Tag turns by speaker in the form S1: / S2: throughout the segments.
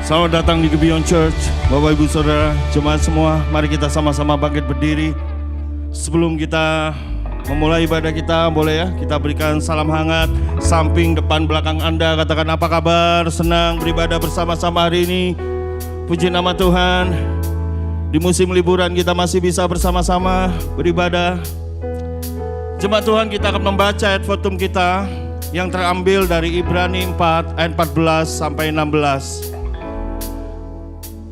S1: Selamat datang di Gebion Church, Bapak Ibu Saudara, jemaat semua. Mari kita sama-sama bangkit berdiri. Sebelum kita memulai ibadah kita, boleh ya kita berikan salam hangat. Samping, depan, belakang Anda, katakan apa kabar, senang beribadah bersama-sama hari ini. Puji nama Tuhan, di musim liburan kita masih bisa bersama-sama beribadah. Jemaat Tuhan, kita akan membaca ayat fotum kita yang terambil dari Ibrani 4 ayat 14 sampai 16.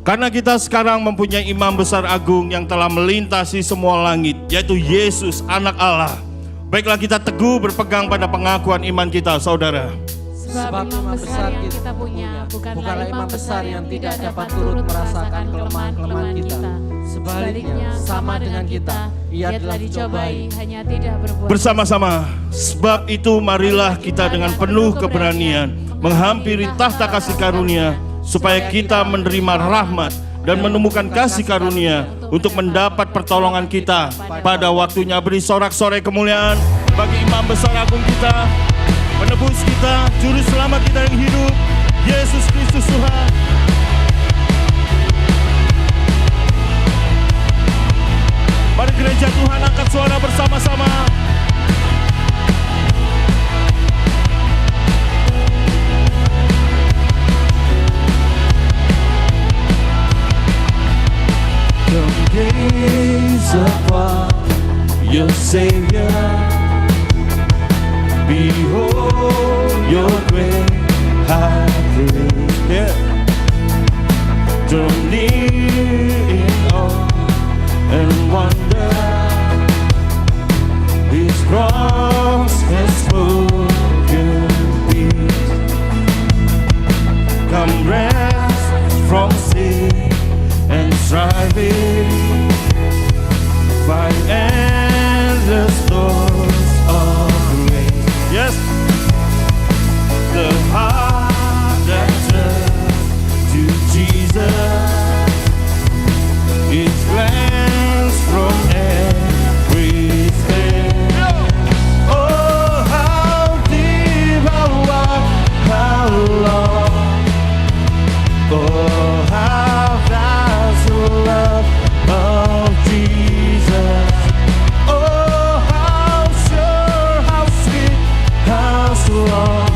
S1: Karena kita sekarang mempunyai imam besar agung yang telah melintasi semua langit, yaitu Yesus anak Allah. Baiklah kita teguh berpegang pada pengakuan iman kita, saudara.
S2: Sebab imam besar yang kita punya bukanlah imam besar yang tidak dapat turut merasakan kelemahan-kelemahan kita. Sebaliknya sama dengan kita, ia telah dicobai, hanya tidak berbuat.
S1: Bersama-sama, sebab itu marilah kita dengan penuh keberanian menghampiri tahta kasih karunia, supaya kita menerima rahmat dan menemukan kasih karunia untuk mendapat pertolongan kita pada waktunya. Beri sorak-sorai kemuliaan bagi imam besar agung kita, penebus kita, juru selamat kita yang hidup, Yesus Kristus Tuhan. Mari gereja Tuhan angkat suara bersama-sama.
S3: Come gaze upon your Savior. Behold your great high priest. Yeah. Draw near in awe and wonder. His cross has spoken peace. Come rest from sin and striving, find endless doors of grace.
S1: Yes.
S3: The heart that turns to Jesus is cleansed from everything. Oh, how deep, how wide, how long. Oh, how vast the love of Jesus. Oh, how sure, how sweet, how strong.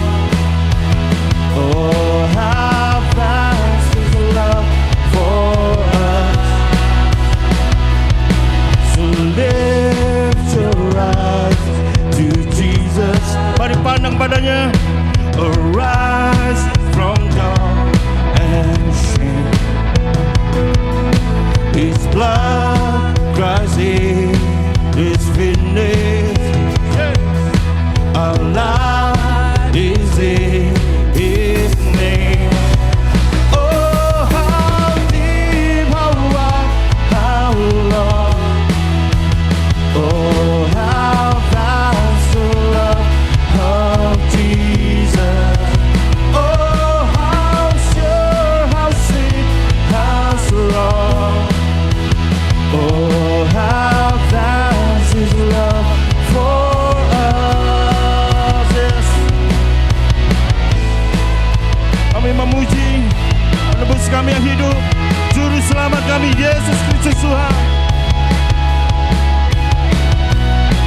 S3: Oh, how vast is the love for us. So lift your eyes to Jesus.
S1: Mari pandang badannya.
S3: Arise from dawn and sin. His blood cries it is finished. Our life is in His name. Oh, how deep, how wide, how long. Oh, how vast the love of Jesus. Oh, how sure, how sweet, how strong. Oh, how vast His love for us. Yes.
S1: Kami memuji penebus kami yang hidup, juru selamat kami, Yesus Kristus Tuhan.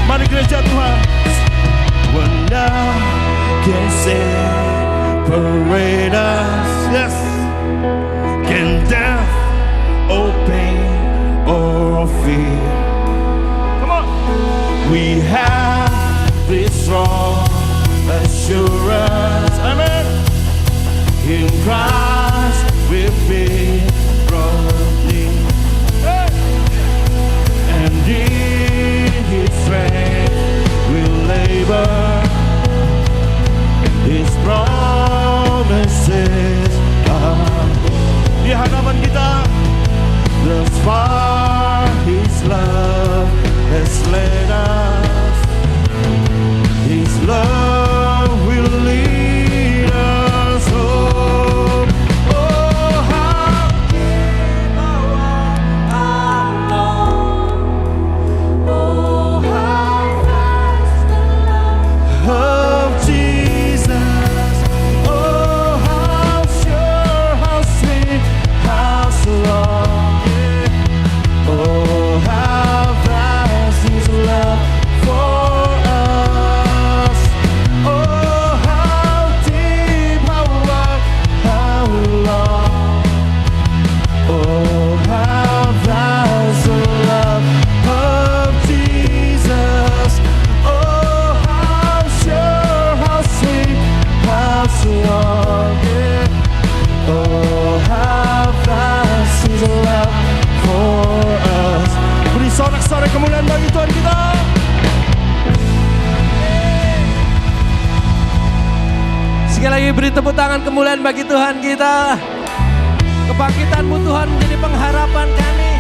S1: Mari gereja Tuhan.
S3: What now can separate us? Yes. Can death, or pain, or fear?
S1: Come on.
S3: We have this strong assurance.
S1: Amen.
S3: In Christ we've been brought in.
S1: Hey.
S3: And in His strength we'll labor. His promises are
S1: Di hadapan kita,
S3: thus far His love has led us. His love will lead us home.
S2: bagi Tuhan kita. Sekali lagi beri tepuk tangan kemuliaan bagi Tuhan kita. Kebangkitan-Mu Tuhan menjadi pengharapan kami.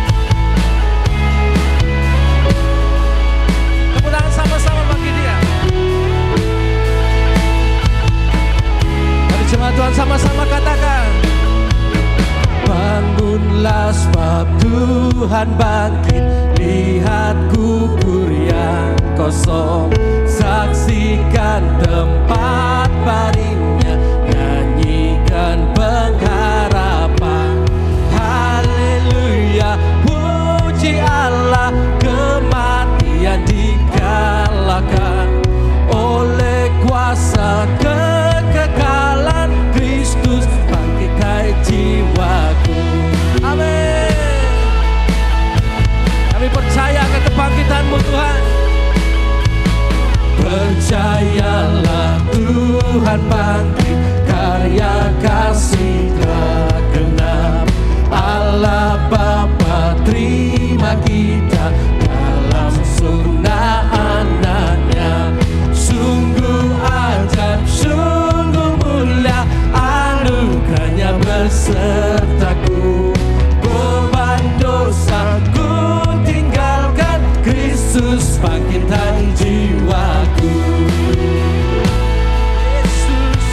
S2: Tepuk tangan sama-sama bagi Dia. Mari jemaat Tuhan sama-sama katakan. Bangunlah sebab Tuhan bangkit. Lihat kubur yang kosong. Saksikan tempat baringnya. Nyanyikan pengharapan. Haleluya, puji Allah. Kematian dikalahkan oleh kuasa kekekalan Kristus bangkitkan jiwaku. Amin. Kami percaya akan kebangkitan-Mu Tuhan. Percayalah Tuhan bangkit, karya kasih telah genap. Allah Bapa terima kita dalam surga anaknya. Sungguh ajaib, sungguh mulia, anugerahnya bersertaku. Beban dosaku tinggalkan, Kristus bangkitkan jiwaku. Yesus.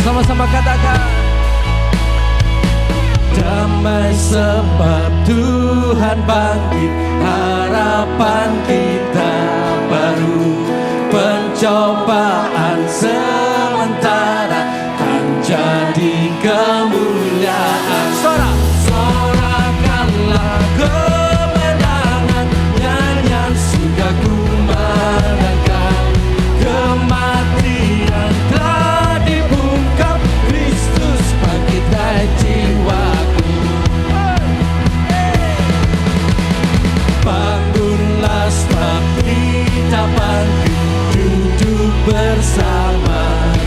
S2: Sama-sama katakan. Damai sebab Tuhan bangkit, harapan kita baru. Pencobaan sementara kan jadi kemuliaan. Sorakanlah kemenangan, nyanyian sudah kumandangkan. Kematian telah dibungkam, Kristus bangkitkan jiwaku. Bangunlah sebab kita bangkit, duduk bersama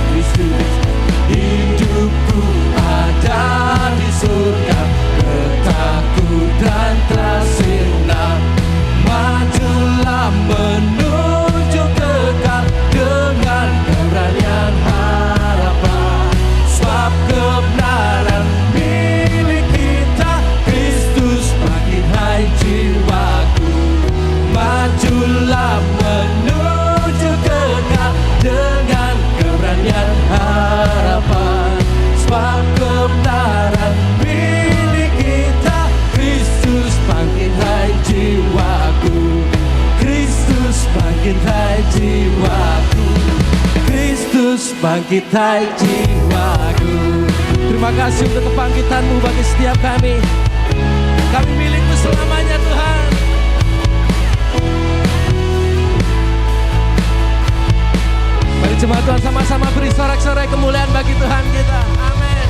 S2: Kristus. Hidupku ada di surga, ketakutan telah sirna. Majulah menuju kekal dengan keberanian harapan. Sebab kebenaran milik kita, Kristus bangkitkan jiwaku. Majulah menuju kekal dengan keberanian harapan. Sebab kebenaran milik kita, Kristus bangkitkan jiwaku. Kristus bangkitkan jiwaku. Kristus bangkitkan jiwaku. Terima kasih untuk kebangkitan-Mu bagi setiap kami. Kami milik-Mu selamanya Tuhan. Mari jemaat Tuhan sama-sama beri sorak-sorai kemuliaan bagi Tuhan kita. Amin.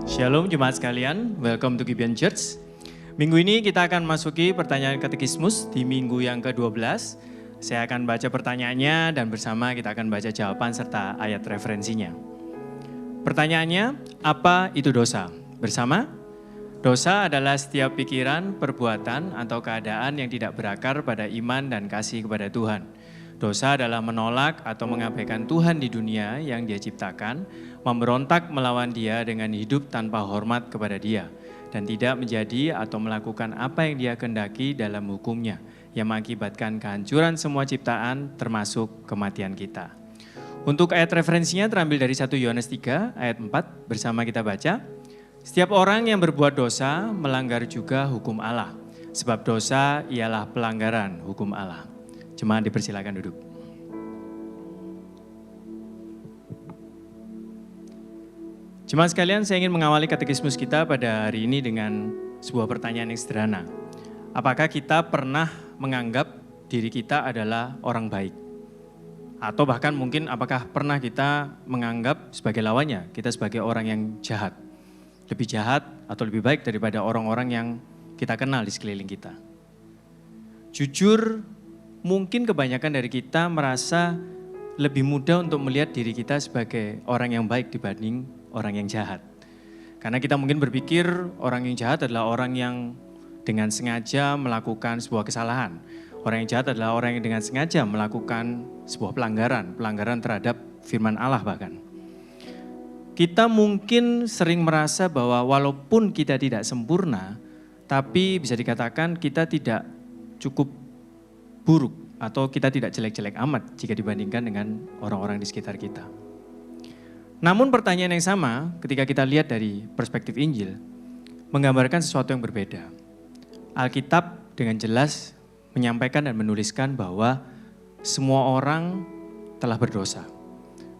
S4: Shalom jemaat sekalian, welcome to Gibeon Church. Minggu ini kita akan masuki pertanyaan katekismus di minggu yang ke-12. Saya akan baca pertanyaannya dan bersama kita akan baca jawaban serta ayat referensinya. Pertanyaannya, apa itu dosa? Bersama, dosa adalah setiap pikiran, perbuatan, atau keadaan yang tidak berakar pada iman dan kasih kepada Tuhan. Dosa adalah menolak atau mengabaikan Tuhan di dunia yang Dia ciptakan, memberontak melawan Dia dengan hidup tanpa hormat kepada Dia, dan tidak menjadi atau melakukan apa yang Dia kehendaki dalam hukum-Nya, yang mengakibatkan kehancuran semua ciptaan termasuk kematian kita. Untuk ayat referensinya terambil dari 1 Yohanes 3 ayat 4, bersama kita baca. Setiap orang yang berbuat dosa melanggar juga hukum Allah, sebab dosa ialah pelanggaran hukum Allah. Jemaat dipersilakan duduk. Jemaat sekalian, saya ingin mengawali katekismus kita pada hari ini dengan sebuah pertanyaan yang sederhana. Apakah kita pernah menganggap diri kita adalah orang baik? Atau bahkan mungkin apakah pernah kita menganggap sebagai lawannya, kita sebagai orang yang jahat? Lebih jahat atau lebih baik daripada orang-orang yang kita kenal di sekeliling kita. Jujur, mungkin kebanyakan dari kita merasa lebih mudah untuk melihat diri kita sebagai orang yang baik dibanding orang yang jahat. Karena kita mungkin berpikir orang yang jahat adalah orang yang dengan sengaja melakukan sebuah kesalahan. Orang yang jahat adalah orang yang dengan sengaja melakukan sebuah pelanggaran terhadap firman Allah bahkan. Kita mungkin sering merasa bahwa walaupun kita tidak sempurna, tapi bisa dikatakan kita tidak cukup buruk atau kita tidak jelek-jelek amat jika dibandingkan dengan orang-orang di sekitar kita. Namun pertanyaan yang sama ketika kita lihat dari perspektif Injil menggambarkan sesuatu yang berbeda. Alkitab dengan jelas menyampaikan dan menuliskan bahwa semua orang telah berdosa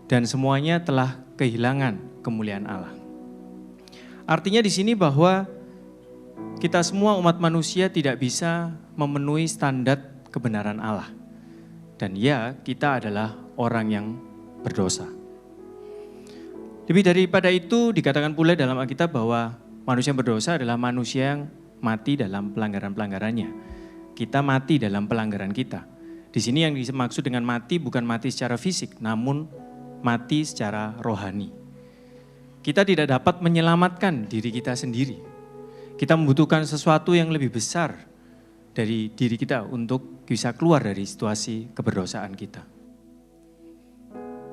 S4: dan semuanya telah kehilangan kemuliaan Allah. Artinya di sini bahwa kita semua umat manusia tidak bisa memenuhi standar kebenaran Allah. Dan ya, kita adalah orang yang berdosa. Lebih daripada itu dikatakan pula dalam Alkitab bahwa manusia yang berdosa adalah manusia yang mati dalam pelanggaran-pelanggarannya. Kita mati dalam pelanggaran kita. Di sini yang dimaksud dengan mati bukan mati secara fisik, namun mati secara rohani. Kita tidak dapat menyelamatkan diri kita sendiri. Kita membutuhkan sesuatu yang lebih besar dari diri kita untuk bisa keluar dari situasi keberdosaan kita.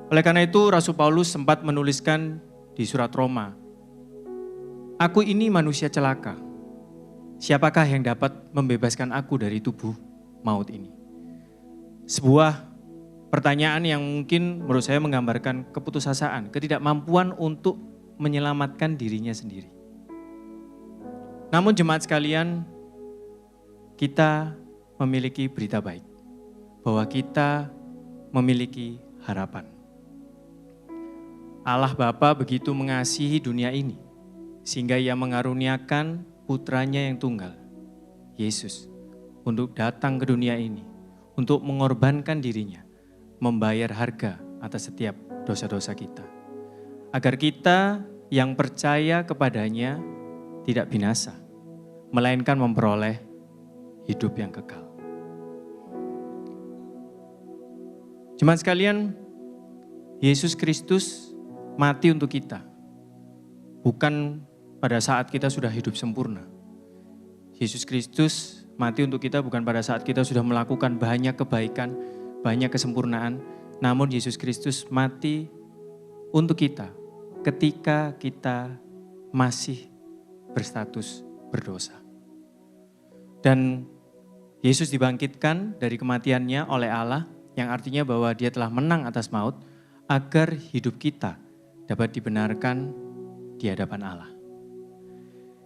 S4: Oleh karena itu Rasul Paulus sempat menuliskan di surat Roma, "Aku ini manusia celaka. Siapakah yang dapat membebaskan aku dari tubuh maut ini?" Sebuah pertanyaan yang mungkin menurut saya menggambarkan keputusasaan, ketidakmampuan untuk menyelamatkan dirinya sendiri. Namun jemaat sekalian, kita memiliki berita baik, bahwa kita memiliki harapan. Allah Bapa begitu mengasihi dunia ini, sehingga Ia mengaruniakan putranya yang tunggal, Yesus, untuk datang ke dunia ini, untuk mengorbankan dirinya, membayar harga atas setiap dosa-dosa kita. Agar kita yang percaya kepadanya tidak binasa, melainkan memperoleh hidup yang kekal. Jemaat sekalian, Yesus Kristus mati untuk kita, bukan pada saat kita sudah hidup sempurna. Yesus Kristus mati untuk kita bukan pada saat kita sudah melakukan banyak kebaikan, banyak kesempurnaan, namun Yesus Kristus mati untuk kita ketika kita masih berstatus berdosa. Dan Yesus dibangkitkan dari kematiannya oleh Allah, yang artinya bahwa Dia telah menang atas maut, agar hidup kita dapat dibenarkan di hadapan Allah.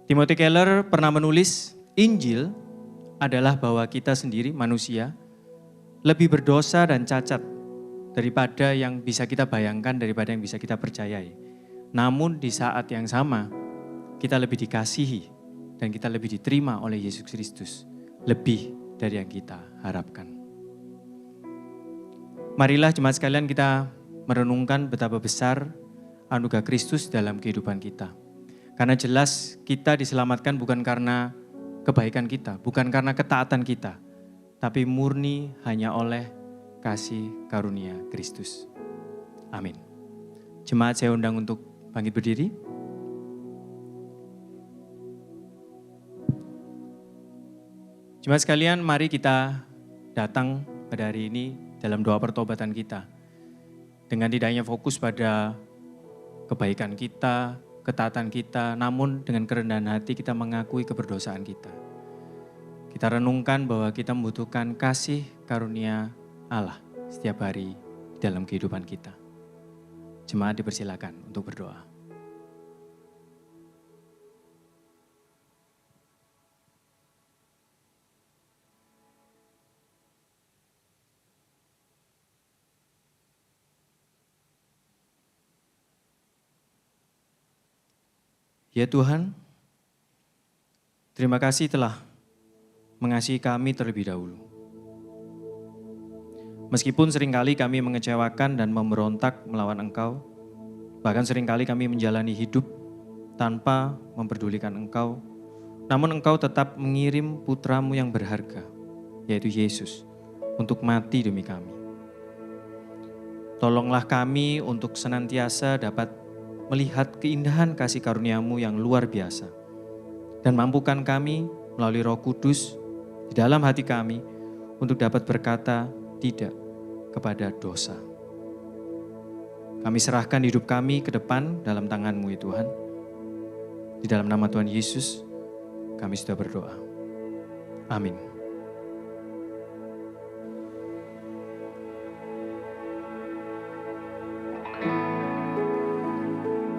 S4: Timothy Keller pernah menulis, Injil adalah bahwa kita sendiri manusia lebih berdosa dan cacat daripada yang bisa kita bayangkan, daripada yang bisa kita percayai. Namun di saat yang sama, kita lebih dikasihi dan kita lebih diterima oleh Yesus Kristus, lebih dari yang kita harapkan. Marilah jemaat sekalian kita merenungkan betapa besar anugerah Kristus dalam kehidupan kita. Karena jelas kita diselamatkan bukan karena kebaikan kita, bukan karena ketaatan kita, tapi murni hanya oleh kasih karunia Kristus. Amin. Jemaat saya undang untuk bangkit berdiri. Jemaat sekalian, mari kita datang pada hari ini dalam doa pertobatan kita. Dengan tidak hanya fokus pada kebaikan kita, ketaatan kita, namun dengan kerendahan hati kita mengakui keberdosaan kita. Kita renungkan bahwa kita membutuhkan kasih karunia Allah setiap hari dalam kehidupan kita. Jemaat dipersilakan untuk berdoa. Ya Tuhan, terima kasih telah mengasihi kami terlebih dahulu. Meskipun seringkali kami mengecewakan dan memberontak melawan Engkau, bahkan seringkali kami menjalani hidup tanpa memperdulikan Engkau, namun Engkau tetap mengirim putra-Mu yang berharga, yaitu Yesus, untuk mati demi kami. Tolonglah kami untuk senantiasa dapat melihat keindahan kasih karunia-Mu yang luar biasa. Dan mampukan kami melalui Roh Kudus di dalam hati kami untuk dapat berkata tidak kepada dosa. Kami serahkan hidup kami ke depan dalam tangan-Mu ya Tuhan. Di dalam nama Tuhan Yesus kami sudah berdoa. Amin.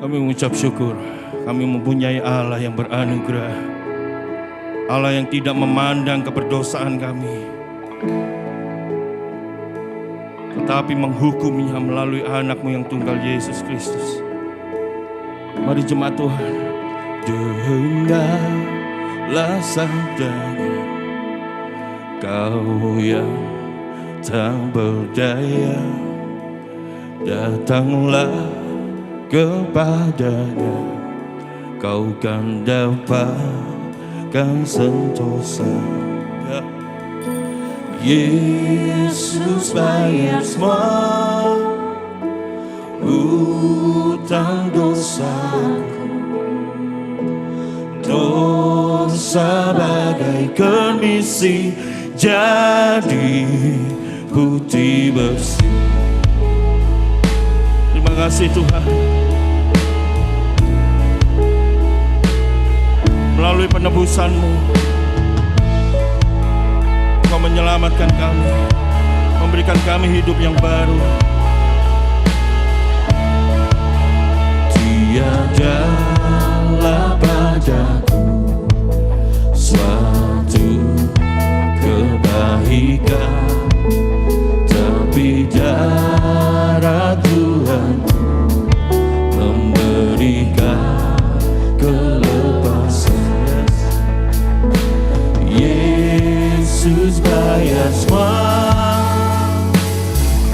S1: Kami mengucap syukur, kami mempunyai Allah yang beranugerah, Allah yang tidak memandang keberdosaan kami, tetapi menghukumnya melalui anak-Mu yang tunggal Yesus Kristus. Mari jemaat Tuhan, dengarlah sabdanya, Kau yang tak berdaya, datanglah kepadanya, Kau kan dapatkan sentosa. Yesus bayar semua hutang dosaku, dosa bagaikan misi jadi putih bersih. Terima kasih Tuhan. Melalui penebusan-Mu, Kau menyelamatkan kami, memberikan kami hidup yang baru. Tiadalah padaku suatu kebaikan, tapi darah Tuhan memberikan kelepasan. Yesus bayar semua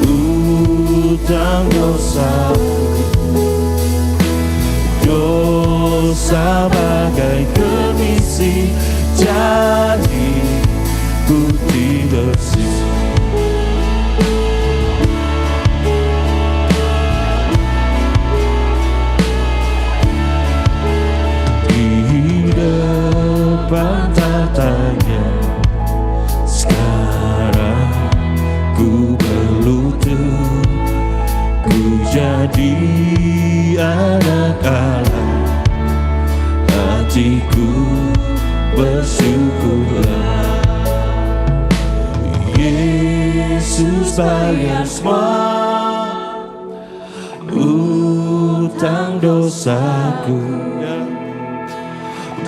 S1: hutang dosa, dosa bagai kemisi jadi putih bersih. Depan tatanya sekarang ku berlutut, ku jadi anak Allah, hatiku bersyukurlah. Yesus bayar semua hutang dosaku,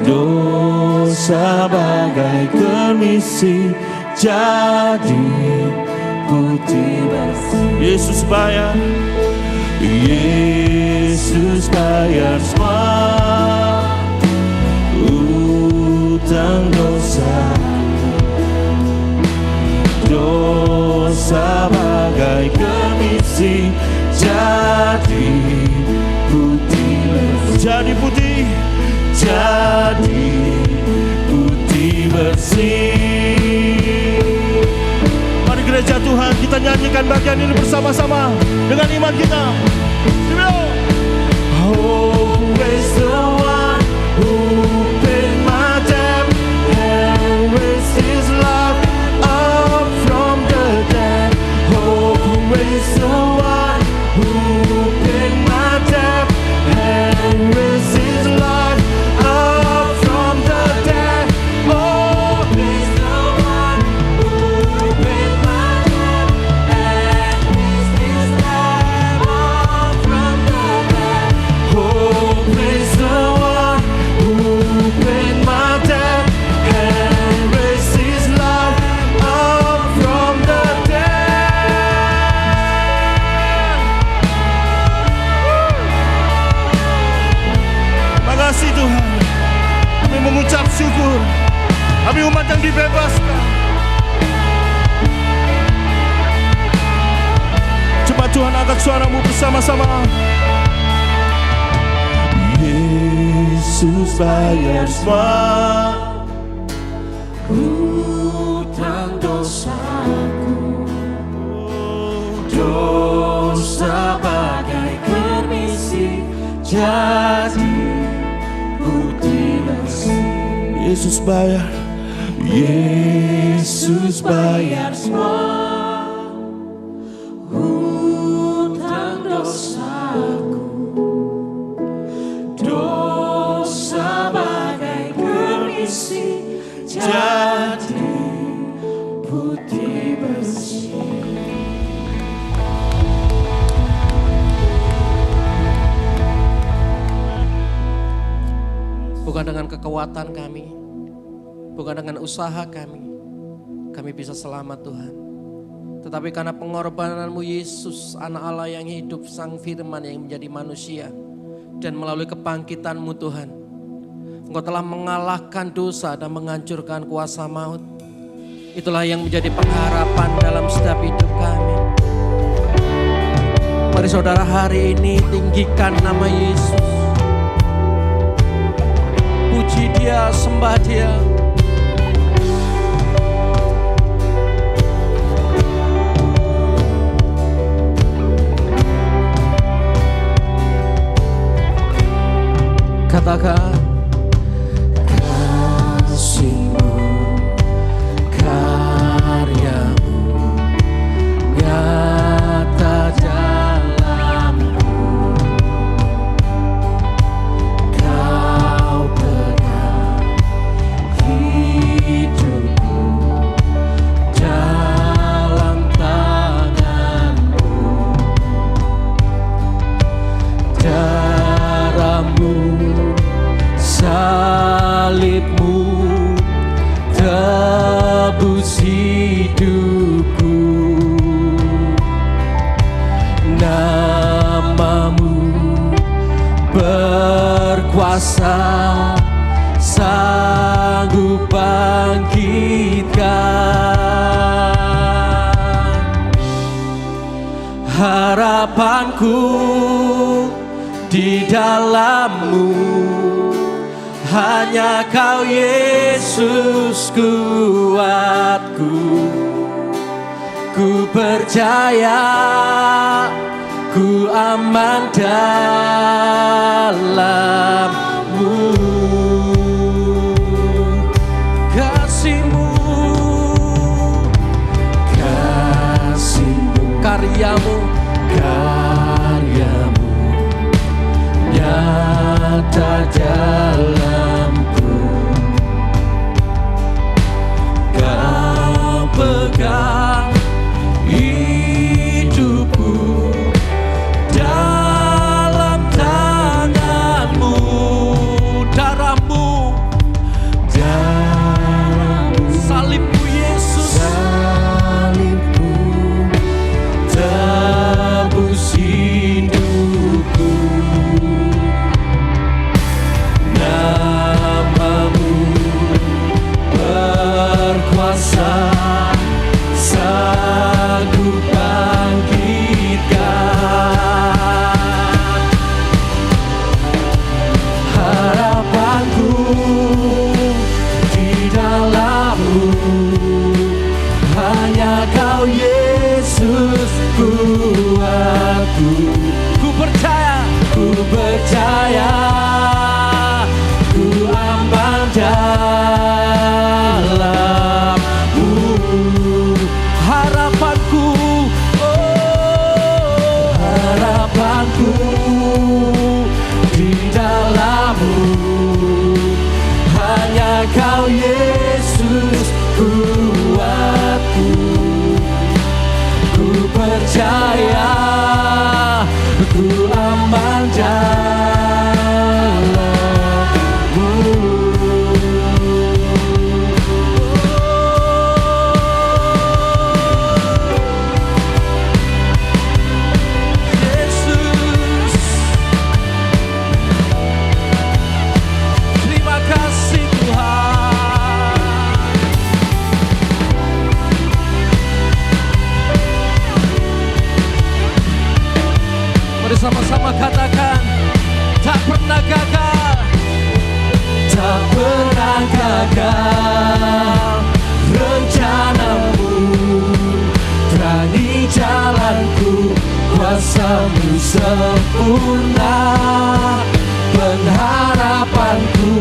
S1: dosa bagai kemisi jadi putih bersih. Yesus bayar, Yesus bayar semua hutang dosa, dosa bagai kemisi jadi putih bersih. Jadi putih, jadi putih bersih. Mari gereja Tuhan, kita nyanyikan bagian ini bersama-sama dengan iman kita. Oh, praise the one who paid my debt and raised His love up from the dead. Oh, praise the one who paid my debt and raised His love up from the dead. Oh, praise the one who paid my debt and raised His love up from the dead. Oh, praise the one who paid my debt and raised His love up from the dead. Makasih Tuhan, kami mengucap syukur, kami umat yang dibebaskan. Coba Tuhan angkat suaramu bersama-sama. Yesus bayar semua hutang dosaku, dosa
S3: jadi putih bersih.
S1: Yesus bayar, Yesus bayar
S3: semua hutang dosaku. Dosa bagai permisi jadi putih bersih.
S2: Bukan dengan kekuatan kami, bukan dengan usaha kami bisa selamat Tuhan. Tetapi karena pengorbanan-Mu Yesus, anak Allah yang hidup, Sang Firman yang menjadi manusia. Dan melalui kebangkitan-Mu Tuhan, Engkau telah mengalahkan dosa dan menghancurkan kuasa maut. Itulah yang menjadi pengharapan dalam setiap hidup kami. Mari saudara hari ini tinggikan nama Yesus. Puji Dia, sembah Dia. Katakan,
S3: Kasih-Mu, karya-Mu nyata dalamku. Kau pegang hidupku dalam tangan-Mu. Darah-Mu, salib-Mu tebus hidupku. Nama-Mu berkuasa, sanggup bangkitkan. Harapanku di dalam-Mu, hanya Kau Yesus kuatku. Ku percaya, ku aman dalam-Mu. Kasih-Mu, kasih-Mu,
S2: karya-Mu,
S3: karya-Mu nyata dalamku. Kau pegang hidupku dalam tangan-Mu.
S2: darah-Mu, salib-Mu Yesus,
S3: Salib-Mu tebus hidupku. Nama-Mu berkuasa, sanggup bangkitkan. Harapanku di dalam-Mu, hanya Kau Yesus kuatku.
S2: ku percaya,
S3: Ku percaya, ku aman dalam-Mu.
S2: harapanku,
S3: Harapanku di dalam-Mu, hanya Kau Yesus kuatku. Ku percaya, ku aman dalam-Mu.
S2: Yesus. Terima kasih Tuhan. Mari sama-sama katakan, tak pernah gagal,
S3: Tak pernah gagal rencana-Mu, terangi jalanku, kuasa-Mu sempurna, pengharapanku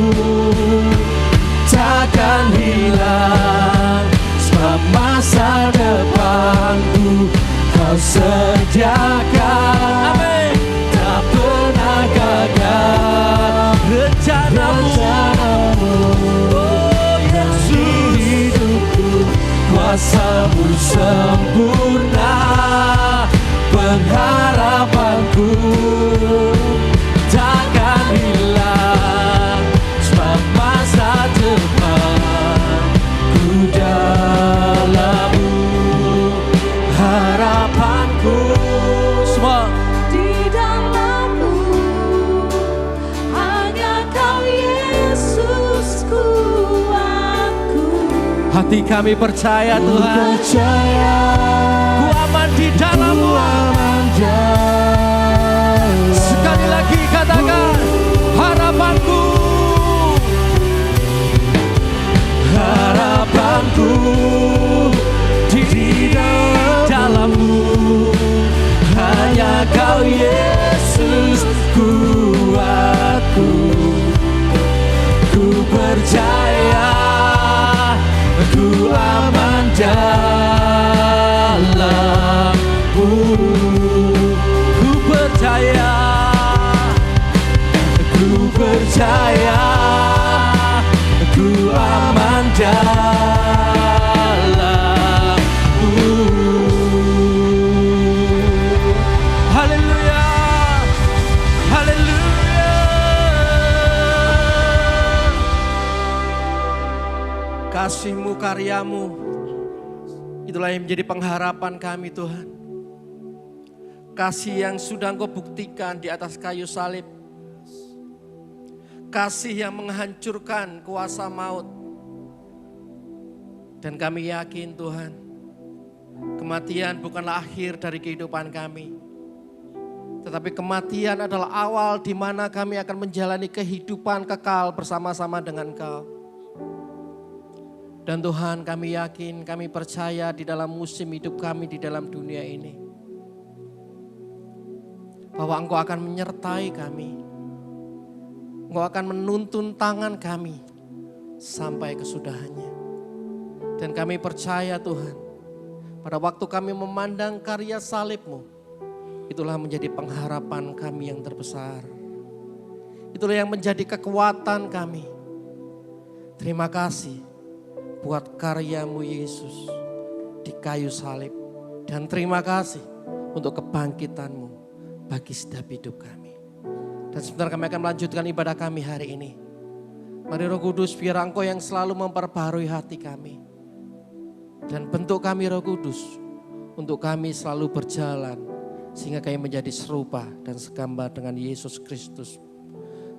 S3: takkan hilang, sebab masa depanku Kau sediakan. Amin. Tak pernah gagal rencanamu, oh Yesus. Hidupku kuasa-Mu sempurna, pengharapanku takkan hilang, sebab masa depanku dalam-Mu. Harapanku semua
S2: Di dalam-Mu, hanya Kau Yesus kuatku.
S3: hati kami percaya Tuhan.
S2: Percaya
S3: Ku aman di dalam-Mu. Sekali lagi katakan, harapanku, harapanku di dalam-Mu, hanya Kau Yesus kuatku. Ku percaya, ku aman dalam-Mu. Ku percaya, ku aman dalam-Mu. Haleluya, haleluya. Kasih-Mu, karya-Mu, itulah yang menjadi pengharapan kami Tuhan. Kasih yang sudah Engkau buktikan di atas kayu salib. Kasih yang menghancurkan kuasa maut. Dan kami yakin Tuhan, kematian bukanlah akhir dari kehidupan kami. Tetapi kematian adalah awal di mana kami akan menjalani kehidupan kekal bersama-sama dengan Engkau. Dan Tuhan, kami yakin, kami percaya di dalam musim hidup kami di dalam dunia ini, bahwa Engkau akan menyertai kami. Engkau akan menuntun tangan kami sampai kesudahannya. Dan kami percaya Tuhan, pada waktu kami memandang karya salib-Mu, itulah menjadi pengharapan kami yang terbesar. Itulah yang menjadi kekuatan kami. Terima kasih buat karya-Mu Yesus di kayu salib. Dan terima kasih untuk kebangkitan-Mu bagi setiap hidup kami. Dan sebentar kami akan melanjutkan ibadah kami hari ini. Mari Roh Kudus, biar Engkau yang selalu memperbaharui hati kami. Dan bentuk kami Roh Kudus, untuk kami selalu berjalan sehingga kami menjadi serupa dan segambar dengan Yesus Kristus.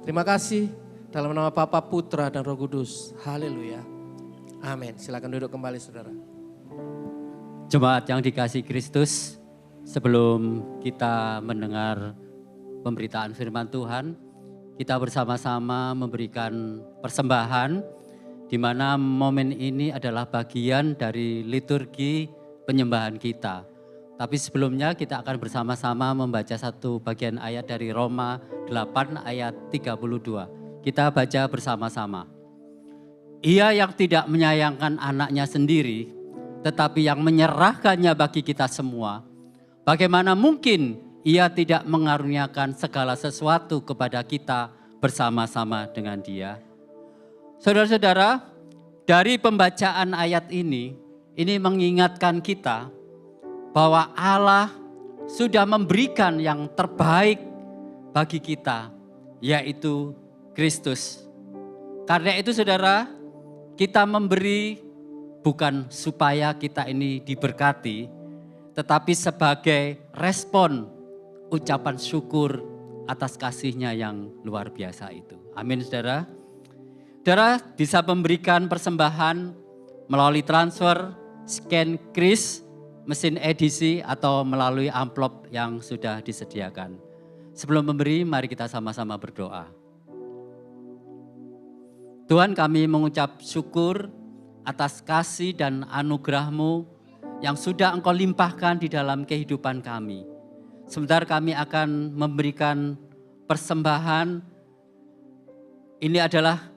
S3: Terima kasih dalam nama Bapa, Putra, dan Roh Kudus. Haleluya. Amin. Silakan duduk kembali saudara.
S5: Jemaat yang dikasihi Kristus, sebelum kita mendengar pemberitaan firman Tuhan, kita bersama-sama memberikan persembahan, di mana momen ini adalah bagian dari liturgi penyembahan kita. Tapi sebelumnya kita akan bersama-sama membaca satu bagian ayat dari Roma 8 ayat 32. Kita baca bersama-sama. Ia yang tidak menyayangkan anaknya sendiri, tetapi yang menyerahkannya bagi kita semua, bagaimana mungkin Ia tidak mengaruniakan segala sesuatu kepada kita bersama-sama dengan Dia? Saudara-saudara, dari pembacaan ayat ini mengingatkan kita bahwa Allah sudah memberikan yang terbaik bagi kita, yaitu Kristus. Karena itu saudara, kita memberi bukan supaya kita ini diberkati, tetapi sebagai respon ucapan syukur atas kasih-Nya yang luar biasa itu. Amin saudara. Saudara bisa memberikan persembahan melalui transfer, scan kris, mesin edisi, atau melalui amplop yang sudah disediakan. Sebelum memberi, mari kita sama-sama berdoa. Tuhan, kami mengucap syukur atas kasih dan anugerah-Mu yang sudah Engkau limpahkan di dalam kehidupan kami. Sebentar kami akan memberikan persembahan. Ini adalah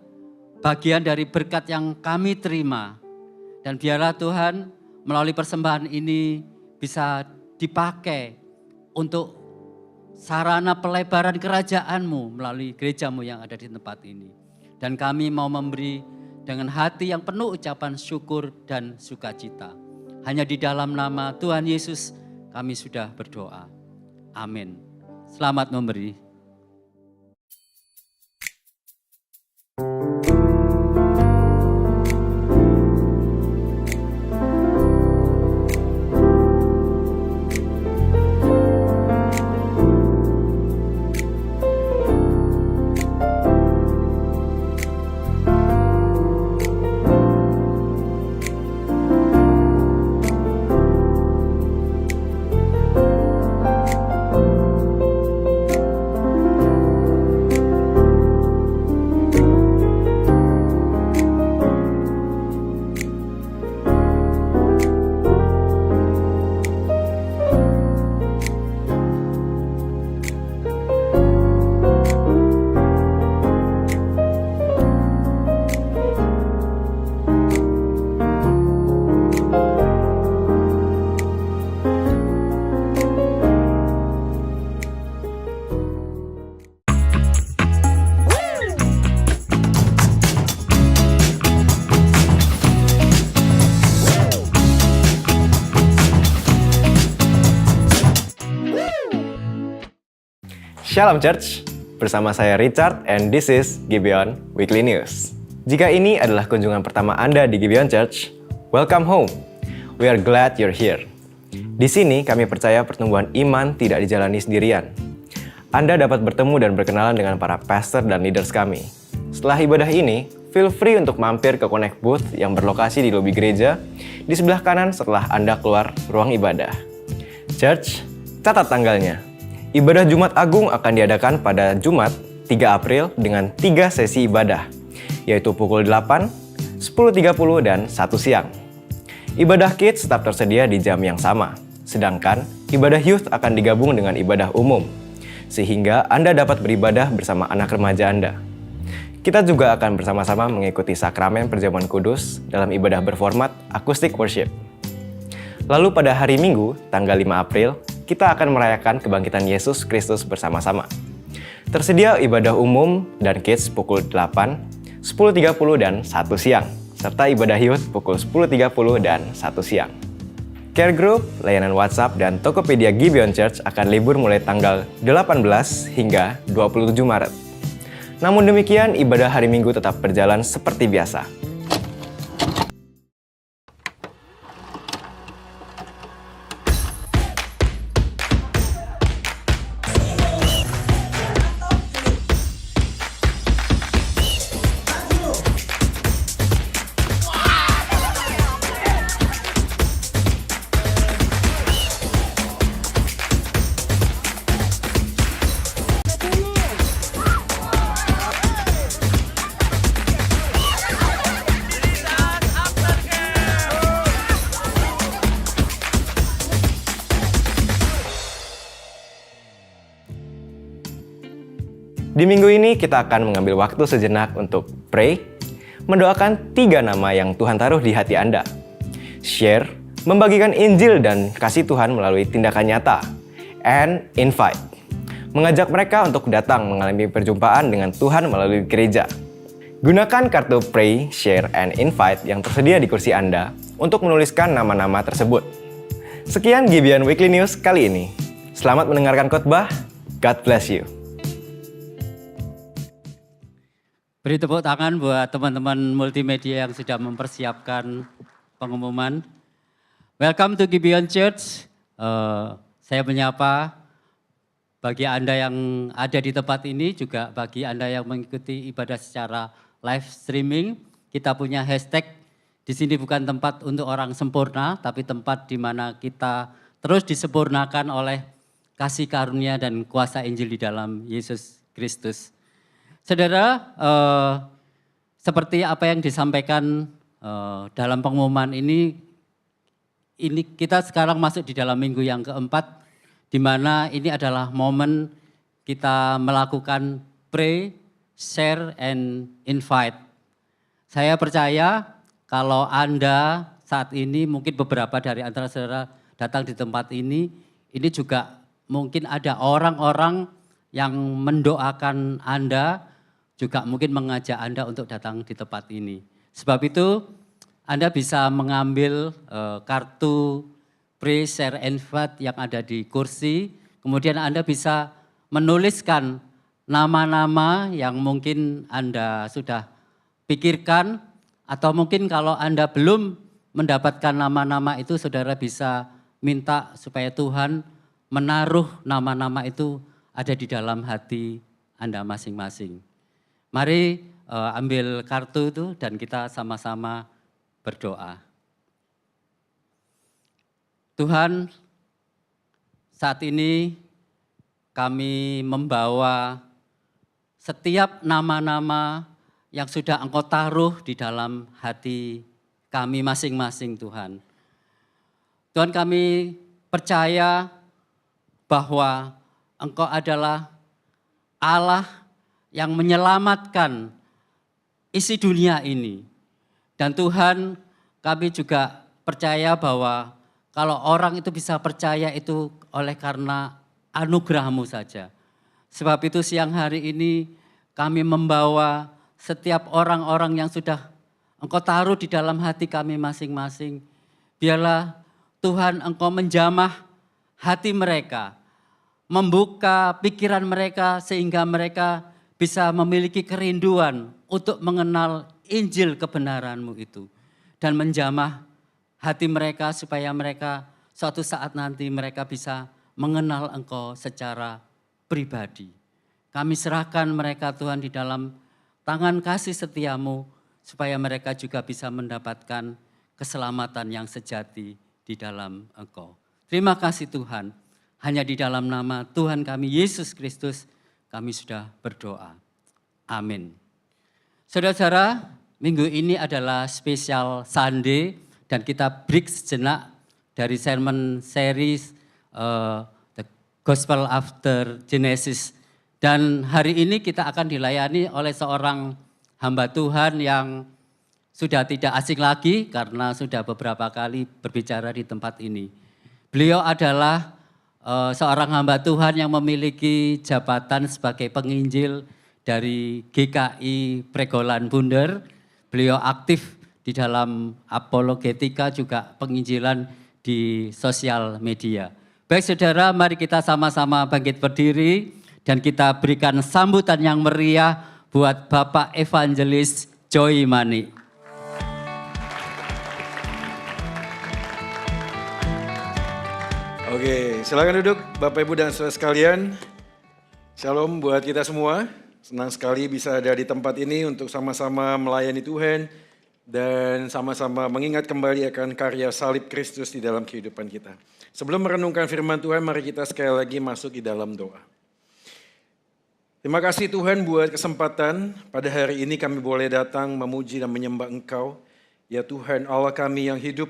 S5: bagian dari berkat yang kami terima. Dan biarlah Tuhan melalui persembahan ini bisa dipakai untuk sarana pelebaran kerajaan-Mu melalui gereja-Mu yang ada di tempat ini. Dan kami mau memberi dengan hati yang penuh ucapan syukur dan sukacita. Hanya di dalam nama Tuhan Yesus kami sudah berdoa. Amin. Selamat memberi.
S6: Shalom Church, bersama saya Richard and this is Gibeon Weekly News. Jika ini adalah kunjungan pertama Anda di Gibeon Church, welcome home. We are glad you're here. Di sini kami percaya pertumbuhan iman tidak dijalani sendirian. Anda dapat bertemu dan berkenalan dengan para pastor dan leaders kami. Setelah ibadah ini, feel free untuk mampir ke Connect Booth yang berlokasi di lobi gereja di sebelah kanan setelah Anda keluar ruang ibadah. Church, catat tanggalnya. Ibadah Jumat Agung akan diadakan pada Jumat 3 April dengan 3 sesi ibadah, yaitu pukul 8, 10.30, dan 1 siang. Ibadah Kids tetap tersedia di jam yang sama, sedangkan ibadah Youth akan digabung dengan ibadah umum, sehingga Anda dapat beribadah bersama anak remaja Anda. Kita juga akan bersama-sama mengikuti sakramen perjamuan kudus dalam ibadah berformat acoustic worship. Lalu pada hari Minggu, tanggal 5 April, kita akan merayakan kebangkitan Yesus Kristus bersama-sama. Tersedia ibadah umum dan kids pukul 8, 10.30 dan 1 siang, serta ibadah youth pukul 10.30 dan 1 siang. Care Group, layanan WhatsApp, dan Tokopedia Gibeon Church akan libur mulai tanggal 18 hingga 27 Maret. Namun demikian, ibadah hari Minggu tetap berjalan seperti biasa. Di minggu ini kita akan mengambil waktu sejenak untuk pray, mendoakan 3 nama yang Tuhan taruh di hati Anda, share, membagikan Injil dan kasih Tuhan melalui tindakan nyata, and invite, mengajak mereka untuk datang mengalami perjumpaan dengan Tuhan melalui gereja. Gunakan kartu pray, share, and invite yang tersedia di kursi Anda untuk menuliskan nama-nama tersebut. Sekian Gibeon Weekly News kali ini. Selamat mendengarkan khotbah. God bless you.
S5: Beri tepuk tangan buat teman-teman multimedia yang sudah mempersiapkan pengumuman. Welcome to Gibeon Church. Saya menyapa bagi Anda yang ada di tempat ini, juga bagi Anda yang mengikuti ibadah secara live streaming. Kita punya hashtag, di sini bukan tempat untuk orang sempurna, tapi tempat di mana kita terus disempurnakan oleh kasih karunia dan kuasa Injil di dalam Yesus Kristus. Saudara, seperti apa yang disampaikan dalam pengumuman ini kita sekarang masuk di dalam minggu yang keempat, di mana ini adalah momen kita melakukan pray, share, and invite. Saya percaya kalau Anda saat ini, mungkin beberapa dari antara saudara datang di tempat ini juga mungkin ada orang-orang yang mendoakan Anda, juga mungkin mengajak Anda untuk datang di tempat ini. Sebab itu Anda bisa mengambil kartu pray, share, invite yang ada di kursi, kemudian Anda bisa menuliskan nama-nama yang mungkin Anda sudah pikirkan, atau mungkin kalau Anda belum mendapatkan nama-nama itu, saudara bisa minta supaya Tuhan menaruh nama-nama itu ada di dalam hati Anda masing-masing. Mari ambil kartu itu dan kita sama-sama berdoa. Tuhan, saat ini kami membawa setiap nama-nama yang sudah Engkau taruh di dalam hati kami masing-masing, Tuhan. Tuhan, kami percaya bahwa Engkau adalah Allah yang menyelamatkan isi dunia ini. Dan Tuhan, kami juga percaya bahwa kalau orang itu bisa percaya itu oleh karena anugerah-Mu saja. Sebab itu siang hari ini kami membawa setiap orang-orang yang sudah Engkau taruh di dalam hati kami masing-masing. Biarlah Tuhan Engkau menjamah hati mereka, membuka pikiran mereka sehingga mereka bisa memiliki kerinduan untuk mengenal Injil kebenaran-Mu itu. Dan menjamah hati mereka supaya mereka suatu saat nanti mereka bisa mengenal Engkau secara pribadi. Kami serahkan mereka Tuhan di dalam tangan kasih setia-Mu supaya mereka juga bisa mendapatkan keselamatan yang sejati di dalam Engkau. Terima kasih Tuhan, hanya di dalam nama Tuhan kami Yesus Kristus kami sudah berdoa. Amin. Saudara-saudara, minggu ini adalah spesial Sunday dan kita break sejenak dari sermon series The Gospel After Genesis. Dan hari ini kita akan dilayani oleh seorang hamba Tuhan yang sudah tidak asing lagi karena sudah beberapa kali berbicara di tempat ini. Beliau adalah seorang hamba Tuhan yang memiliki jabatan sebagai penginjil dari GKI Pregolan Bunder. Beliau aktif di dalam apologetika juga penginjilan di sosial media. Baik saudara, mari kita sama-sama bangkit berdiri dan kita berikan sambutan yang meriah buat Bapak Evangelis Joy Mani.
S7: Oke, silakan duduk Bapak Ibu dan saudara sekalian. Shalom buat kita semua. Senang sekali bisa ada di tempat ini untuk sama-sama melayani Tuhan dan sama-sama mengingat kembali akan karya salib Kristus di dalam kehidupan kita. Sebelum merenungkan firman Tuhan, mari kita sekali lagi masuk di dalam doa. Terima kasih Tuhan buat kesempatan pada hari ini kami boleh datang memuji dan menyembah Engkau. Ya Tuhan Allah kami yang hidup,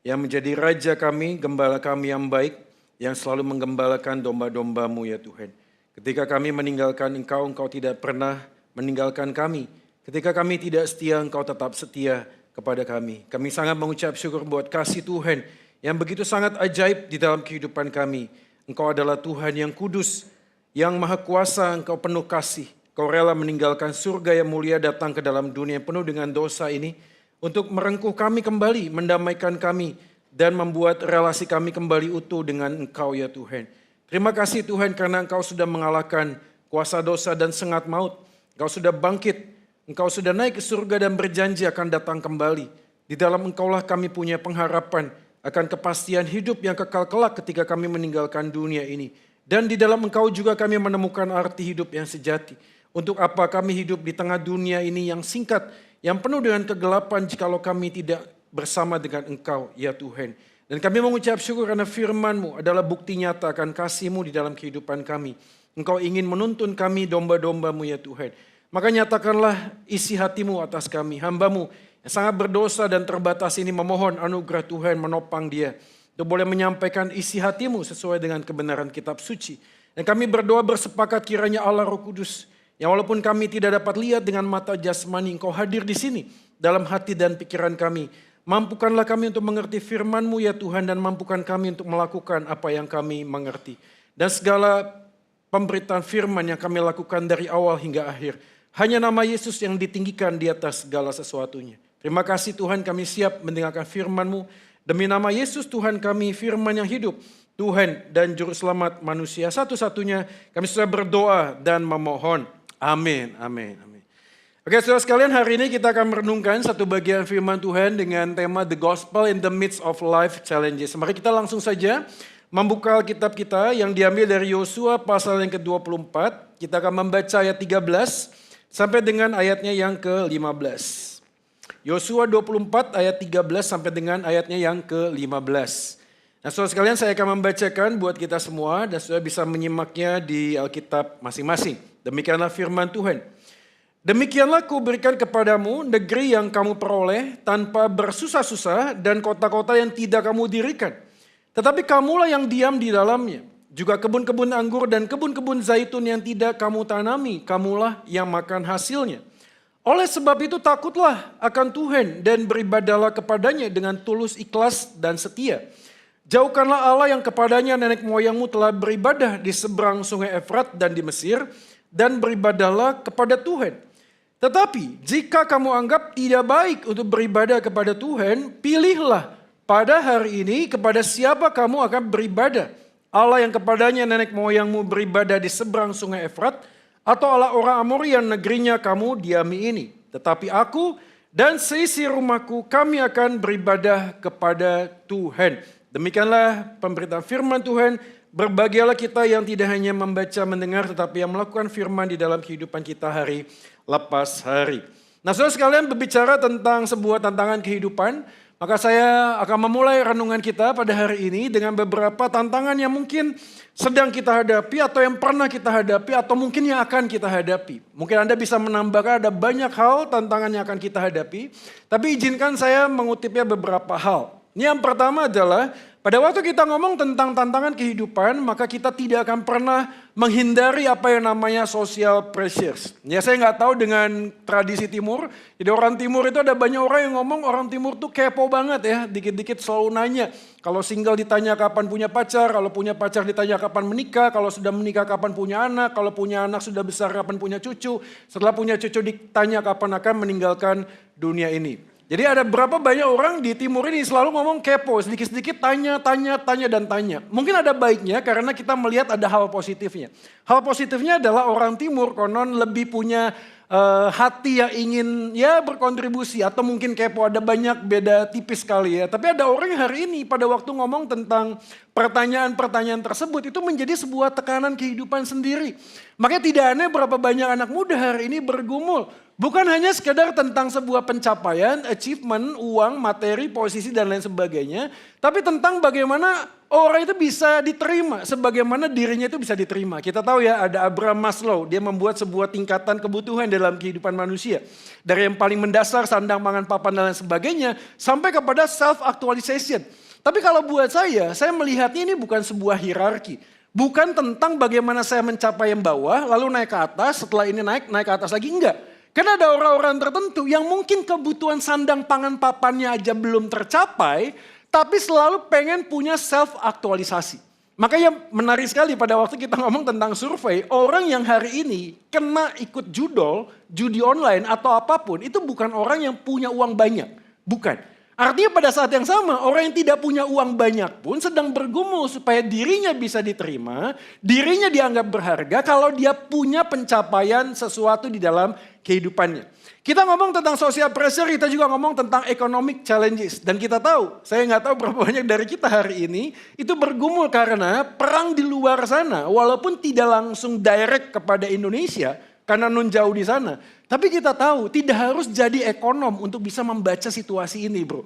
S7: yang menjadi Raja kami, Gembala kami yang baik, yang selalu menggembalakan domba-domba-Mu ya Tuhan. Ketika kami meninggalkan Engkau, Engkau tidak pernah meninggalkan kami. Ketika kami tidak setia, Engkau tetap setia kepada kami. Kami sangat mengucap syukur buat kasih Tuhan yang begitu sangat ajaib di dalam kehidupan kami. Engkau adalah Tuhan yang kudus, yang maha kuasa, Engkau penuh kasih. Engkau rela meninggalkan surga yang mulia datang ke dalam dunia penuh dengan dosa ini untuk merengkuh kami kembali, mendamaikan kami, dan membuat relasi kami kembali utuh dengan Engkau ya Tuhan. Terima kasih Tuhan karena Engkau sudah mengalahkan kuasa dosa dan sengat maut. Engkau sudah bangkit, Engkau sudah naik ke surga dan berjanji akan datang kembali. Di dalam Engkaulah kami punya pengharapan akan kepastian hidup yang kekal kelak ketika kami meninggalkan dunia ini. Dan di dalam Engkau juga kami menemukan arti hidup yang sejati. Untuk apa kami hidup di tengah dunia ini yang singkat, yang penuh dengan kegelapan jikalau kami tidak bersama dengan Engkau, ya Tuhan. Dan kami mengucap syukur karena firman-Mu adalah bukti nyata akan kasih-Mu di dalam kehidupan kami. Engkau ingin menuntun kami domba-domba-Mu, ya Tuhan. Maka nyatakanlah isi hati-Mu atas kami, hamba-Mu yang sangat berdosa dan terbatas ini memohon anugerah Tuhan menopang dia. untuk boleh menyampaikan isi hatimu sesuai dengan kebenaran kitab suci. Dan kami berdoa bersepakat kiranya Allah Roh Kudus, yang walaupun kami tidak dapat lihat dengan mata jasmani, Engkau hadir di sini dalam hati dan pikiran kami. Mampukanlah kami untuk mengerti firman-Mu ya Tuhan, dan mampukan kami untuk melakukan apa yang kami mengerti. Dan segala pemberitaan firman yang kami lakukan dari awal hingga akhir, hanya nama Yesus yang ditinggikan di atas segala sesuatunya. Terima kasih Tuhan, kami siap mendengarkan firman-Mu. Demi nama Yesus Tuhan kami, firman yang hidup, Tuhan dan Juru Selamat manusia satu-satunya, kami sudah berdoa dan memohon. Amin, amin, amin. Oke saudara sekalian, hari ini kita akan merenungkan satu bagian firman Tuhan dengan tema The Gospel in the Midst of Life Challenges. Mari kita langsung saja membuka Alkitab kita yang diambil dari Yosua pasal yang ke-24. Kita akan membaca ayat 13 sampai dengan ayatnya yang ke-15. Yosua 24 ayat 13 sampai dengan ayatnya yang ke-15. Nah saudara sekalian, saya akan membacakan buat kita semua dan saudara bisa menyimaknya di Alkitab masing-masing. Demikianlah firman Tuhan. Demikianlah kuberikan kepadamu negeri yang kamu peroleh tanpa bersusah-susah dan kota-kota yang tidak kamu dirikan. Tetapi kamulah yang diam di dalamnya. Juga kebun-kebun anggur dan kebun-kebun zaitun yang tidak kamu tanami, kamulah yang makan hasilnya. Oleh sebab itu takutlah akan Tuhan dan beribadahlah kepadanya dengan tulus, ikhlas dan setia. Jauhkanlah Allah yang kepadanya nenek moyangmu telah beribadah di seberang sungai Efrat dan di Mesir, dan beribadahlah kepada Tuhan. Tetapi jika kamu anggap tidak baik untuk beribadah kepada Tuhan, pilihlah pada hari ini kepada siapa kamu akan beribadah. Allah yang kepadanya nenek moyangmu beribadah di seberang sungai Efrat, atau Allah orang Amori yang negerinya kamu diami ini. Tetapi aku dan seisi rumahku, kami akan beribadah kepada Tuhan. Demikianlah pemberitaan firman Tuhan. Berbahagialah kita yang tidak hanya membaca, mendengar, tetapi yang melakukan firman di dalam kehidupan kita hari lepas hari. Nah saudara sekalian, berbicara tentang sebuah tantangan kehidupan, maka saya akan memulai renungan kita pada hari ini dengan beberapa tantangan yang mungkin sedang kita hadapi atau yang pernah kita hadapi atau mungkin yang akan kita hadapi. Mungkin Anda bisa menambahkan ada banyak hal tantangan yang akan kita hadapi, tapi izinkan saya mengutipnya beberapa hal. Ini yang pertama adalah pada waktu kita ngomong tentang tantangan kehidupan, maka kita tidak akan pernah menghindari apa yang namanya social pressures. Ya saya nggak tahu dengan tradisi timur, jadi orang timur itu ada banyak orang yang ngomong orang timur tuh kepo banget ya, dikit-dikit selalu nanya. Kalau single ditanya kapan punya pacar, kalau punya pacar ditanya kapan menikah, kalau sudah menikah kapan punya anak, kalau punya anak sudah besar kapan punya cucu, setelah punya cucu ditanya kapan akan meninggalkan dunia ini. Jadi ada berapa banyak orang di timur ini selalu ngomong kepo, sedikit-sedikit tanya. Mungkin ada baiknya karena kita melihat ada hal positifnya. Hal positifnya adalah orang timur konon lebih punya hati yang ingin ya berkontribusi atau mungkin kepo, ada banyak beda tipis sekali ya. Tapi ada orang yang hari ini pada waktu ngomong tentang pertanyaan-pertanyaan tersebut itu menjadi sebuah tekanan kehidupan sendiri. Makanya tidak aneh berapa banyak anak muda hari ini bergumul. Bukan hanya sekedar tentang sebuah pencapaian, achievement, uang, materi, posisi dan lain sebagainya. Tapi tentang bagaimana orang itu bisa diterima, sebagaimana dirinya itu bisa diterima. Kita tahu ya ada Abraham Maslow, dia membuat sebuah tingkatan kebutuhan dalam kehidupan manusia. Dari yang paling mendasar, sandang, pangan, papan dan lain sebagainya, sampai kepada self-actualization. Tapi kalau buat saya melihatnya ini bukan sebuah hierarki. Bukan tentang bagaimana saya mencapai yang bawah, lalu naik ke atas, setelah ini naik ke atas lagi, enggak. Karena ada orang-orang tertentu yang mungkin kebutuhan sandang pangan papannya aja belum tercapai, tapi selalu pengen punya self-aktualisasi. Makanya menarik sekali pada waktu kita ngomong tentang survei, orang yang hari ini kena ikut judi online atau apapun, itu bukan orang yang punya uang banyak. Bukan. Artinya pada saat yang sama, orang yang tidak punya uang banyak pun sedang bergumul supaya dirinya bisa diterima, dirinya dianggap berharga kalau dia punya pencapaian sesuatu di dalam kehidupannya. Kita ngomong tentang social pressure, kita juga ngomong tentang economic challenges. Dan kita tahu, saya nggak tahu berapa banyak dari kita hari ini, itu bergumul karena perang di luar sana, walaupun tidak langsung direct kepada Indonesia, karena non jauh di sana. Tapi kita tahu tidak harus jadi ekonom untuk bisa membaca situasi ini bro.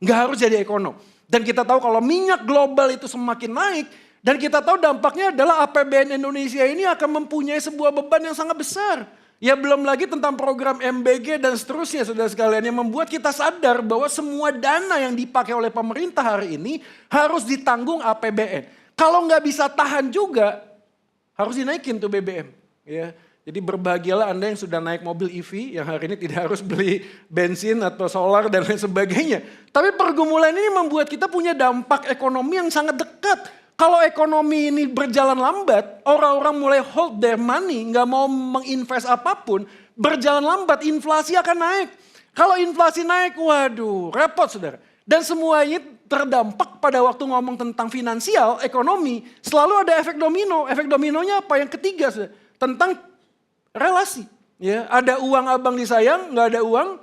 S7: Nggak harus jadi ekonom. Dan kita tahu kalau minyak global itu semakin naik. Dan kita tahu dampaknya adalah APBN Indonesia ini akan mempunyai sebuah beban yang sangat besar. Ya belum lagi tentang program MBG dan seterusnya saudara sekalian yang membuat kita sadar bahwa semua dana yang dipakai oleh pemerintah hari ini harus ditanggung APBN. Kalau nggak bisa tahan juga harus dinaikin tuh BBM. Ya. Jadi berbahagialah Anda yang sudah naik mobil EV yang hari ini tidak harus beli bensin atau solar dan lain sebagainya. Tapi pergumulan ini membuat kita punya dampak ekonomi yang sangat dekat. Kalau ekonomi ini berjalan lambat, orang-orang mulai hold their money, nggak mau menginvest apapun, berjalan lambat, inflasi akan naik. Kalau inflasi naik, waduh, repot saudara. Dan semuanya terdampak pada waktu ngomong tentang finansial, ekonomi, selalu ada efek domino. Efek dominonya apa? Yang ketiga, saudara, tentang relasi. Ya, ada uang abang disayang, nggak ada uang,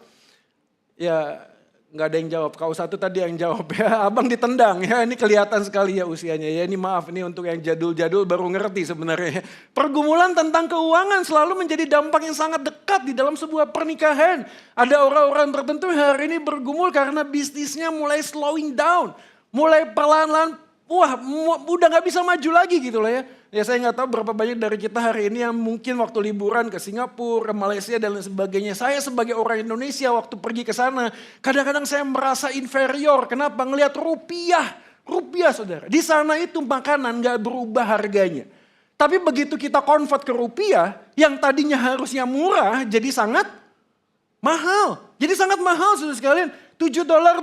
S7: ya nggak ada yang jawab. Kau satu tadi yang jawab ya, abang ditendang ya. Ini kelihatan sekali ya usianya ya. Ini maaf ini untuk yang jadul-jadul baru ngerti sebenarnya. Pergumulan tentang keuangan selalu menjadi dampak yang sangat dekat di dalam sebuah pernikahan. Ada orang-orang tertentu yang hari ini bergumul karena bisnisnya mulai slowing down, mulai perlahan-lahan, wah udah nggak bisa maju lagi gitu loh ya. Ya saya nggak tahu berapa banyak dari kita hari ini yang mungkin waktu liburan ke Singapura, ke Malaysia dan lain sebagainya. Saya sebagai orang Indonesia waktu pergi ke sana, kadang-kadang saya merasa inferior. Kenapa? Ngelihat rupiah saudara. Di sana itu makanan nggak berubah harganya. Tapi begitu kita convert ke rupiah, yang tadinya harusnya murah jadi sangat mahal. Jadi sangat mahal saudara sekalian. $7, $8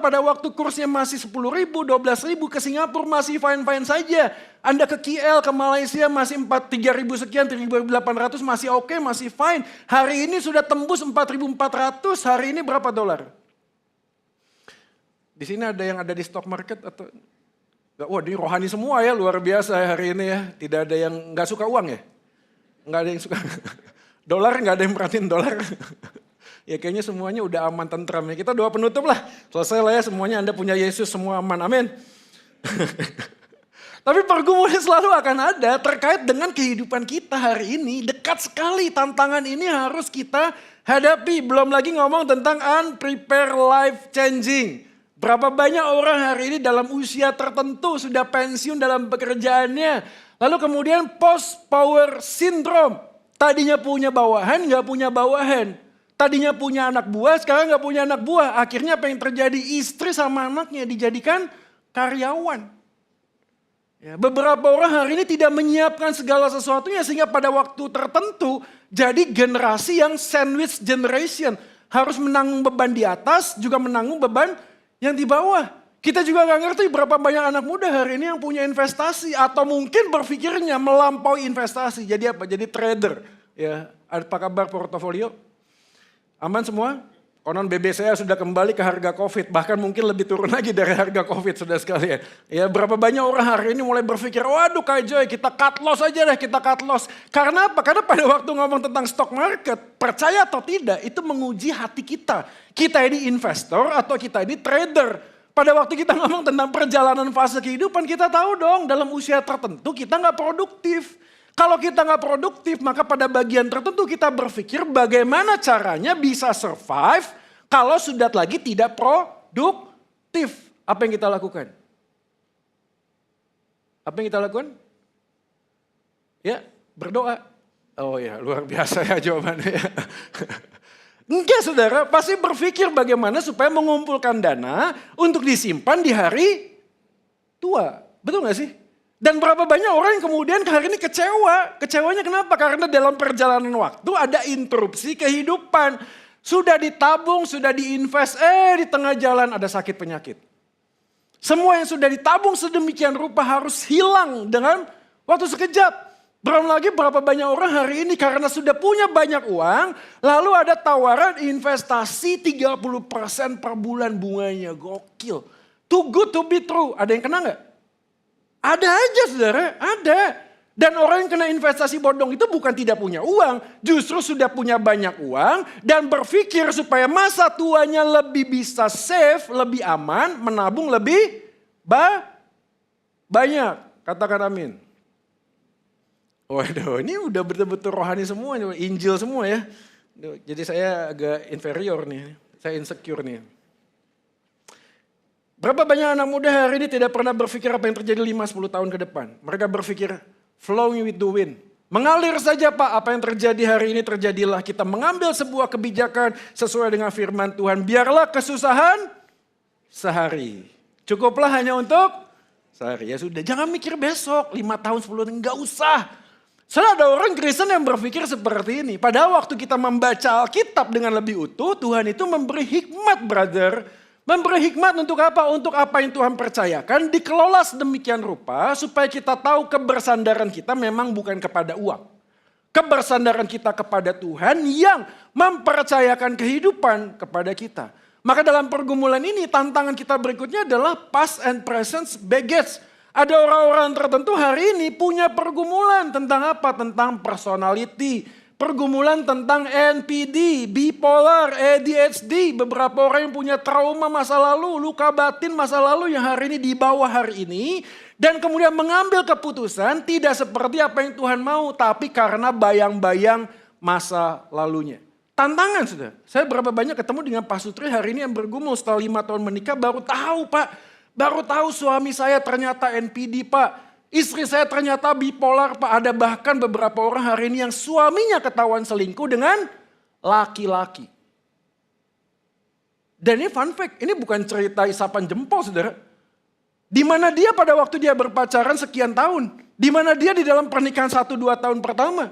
S7: pada waktu kursnya masih 10.000, 12.000, ke Singapura masih fine-fine saja. Anda ke KL, ke Malaysia masih 3.000 sekian, 3.800 masih oke, masih fine. Hari ini sudah tembus 4.400, hari ini berapa dolar? Di sini ada yang ada di stock market atau? Wah ini rohani semua ya, luar biasa ya hari ini ya. Tidak ada yang nggak suka uang ya? Nggak ada yang suka. Dolar nggak ada yang perhatiin dolar. Ya kayaknya semuanya udah aman tentram ya. Kita doa penutup lah. Selesai lah ya semuanya Anda punya Yesus semua aman. Amin. Tapi pergumulan selalu akan ada terkait dengan kehidupan kita hari ini. Dekat sekali tantangan ini harus kita hadapi. Belum lagi ngomong tentang unprepared life changing. Berapa banyak orang hari ini dalam usia tertentu sudah pensiun dalam pekerjaannya. Lalu kemudian post power syndrome. Tadinya punya bawahan, nggak punya bawahan. Tadinya punya anak buah, sekarang nggak punya anak buah. Akhirnya apa yang terjadi? Istri sama anaknya dijadikan karyawan. Ya, beberapa orang hari ini tidak menyiapkan segala sesuatunya sehingga pada waktu tertentu jadi generasi yang sandwich generation. Harus menanggung beban di atas, juga menanggung beban yang di bawah. Kita juga nggak ngerti berapa banyak anak muda hari ini yang punya investasi atau mungkin berpikirnya melampaui investasi. Jadi apa? Jadi trader. Ya, apa kabar portofolio? Aman semua? Konon BB saya sudah kembali ke harga COVID. Bahkan mungkin lebih turun lagi dari harga COVID sudah sekalian. Ya berapa banyak orang hari ini mulai berpikir, waduh Kak Joy kita cut loss aja deh, kita cut loss. Karena apa? Karena pada waktu ngomong tentang stock market, percaya atau tidak itu menguji hati kita. Kita ini investor atau kita ini trader. Pada waktu kita ngomong tentang perjalanan fase kehidupan, kita tahu dong dalam usia tertentu kita nggak produktif. Kalau kita nggak produktif, maka pada bagian tertentu kita berpikir bagaimana caranya bisa survive kalau sudah lagi tidak produktif. Apa yang kita lakukan? Apa yang kita lakukan? Ya, berdoa. Oh ya, luar biasa ya jawabannya. Enggak saudara, pasti berpikir bagaimana supaya mengumpulkan dana untuk disimpan di hari tua. Betul gak sih? Dan berapa banyak orang yang kemudian hari ini kecewa. Kecewanya kenapa? Karena dalam perjalanan waktu ada interupsi kehidupan. Sudah ditabung, sudah diinvest, di tengah jalan ada sakit penyakit. Semua yang sudah ditabung sedemikian rupa harus hilang dengan waktu sekejap. Belum lagi berapa banyak orang hari ini karena sudah punya banyak uang, lalu ada tawaran investasi 30% per bulan bunganya. Gokil. Too good to be true. Ada yang kena nggak? Ada aja saudara, ada. Dan orang yang kena investasi bodong itu bukan tidak punya uang, justru sudah punya banyak uang dan berpikir supaya masa tuanya lebih bisa safe, lebih aman, menabung lebih banyak. Katakan amin. Waduh, ini udah betul-betul rohani semua, Injil semua ya. Jadi saya agak inferior nih, saya insecure nih. Berapa banyak anak muda hari ini tidak pernah berpikir apa yang terjadi 5-10 tahun ke depan. Mereka berpikir flowing with the wind. Mengalir saja Pak, apa yang terjadi hari ini terjadilah. Kita mengambil sebuah kebijakan sesuai dengan firman Tuhan. Biarlah kesusahan sehari. Cukuplah hanya untuk sehari. Ya sudah, jangan mikir besok, 5 tahun, 10 tahun, enggak usah. Soalnya ada orang Kristen yang berpikir seperti ini. Padahal waktu kita membaca Alkitab dengan lebih utuh, Tuhan itu memberi hikmat, brother. Memberi hikmat untuk apa? Untuk apa yang Tuhan percayakan, dikelola sedemikian rupa supaya kita tahu kebersandaran kita memang bukan kepada uang. Kebersandaran kita kepada Tuhan yang mempercayakan kehidupan kepada kita. Maka dalam pergumulan ini tantangan kita berikutnya adalah past and present baggage. Ada orang-orang tertentu hari ini punya pergumulan tentang apa? Tentang personality. Pergumulan tentang NPD, bipolar, ADHD. Beberapa orang yang punya trauma masa lalu, luka batin masa lalu yang hari ini dibawa hari ini. Dan kemudian mengambil keputusan tidak seperti apa yang Tuhan mau. Tapi karena bayang-bayang masa lalunya. Tantangan sudah. Saya berapa banyak ketemu dengan Pak Sutri hari ini yang bergumul setelah 5 tahun menikah baru tahu Pak. Baru tahu suami saya ternyata NPD Pak. Istri saya ternyata bipolar Pak. Ada bahkan beberapa orang hari ini yang suaminya ketahuan selingkuh dengan laki-laki. Dan ini fun fact, ini bukan cerita isapan jempol saudara. Di mana dia pada waktu dia berpacaran sekian tahun. Di mana dia di dalam pernikahan 1-2 tahun pertama.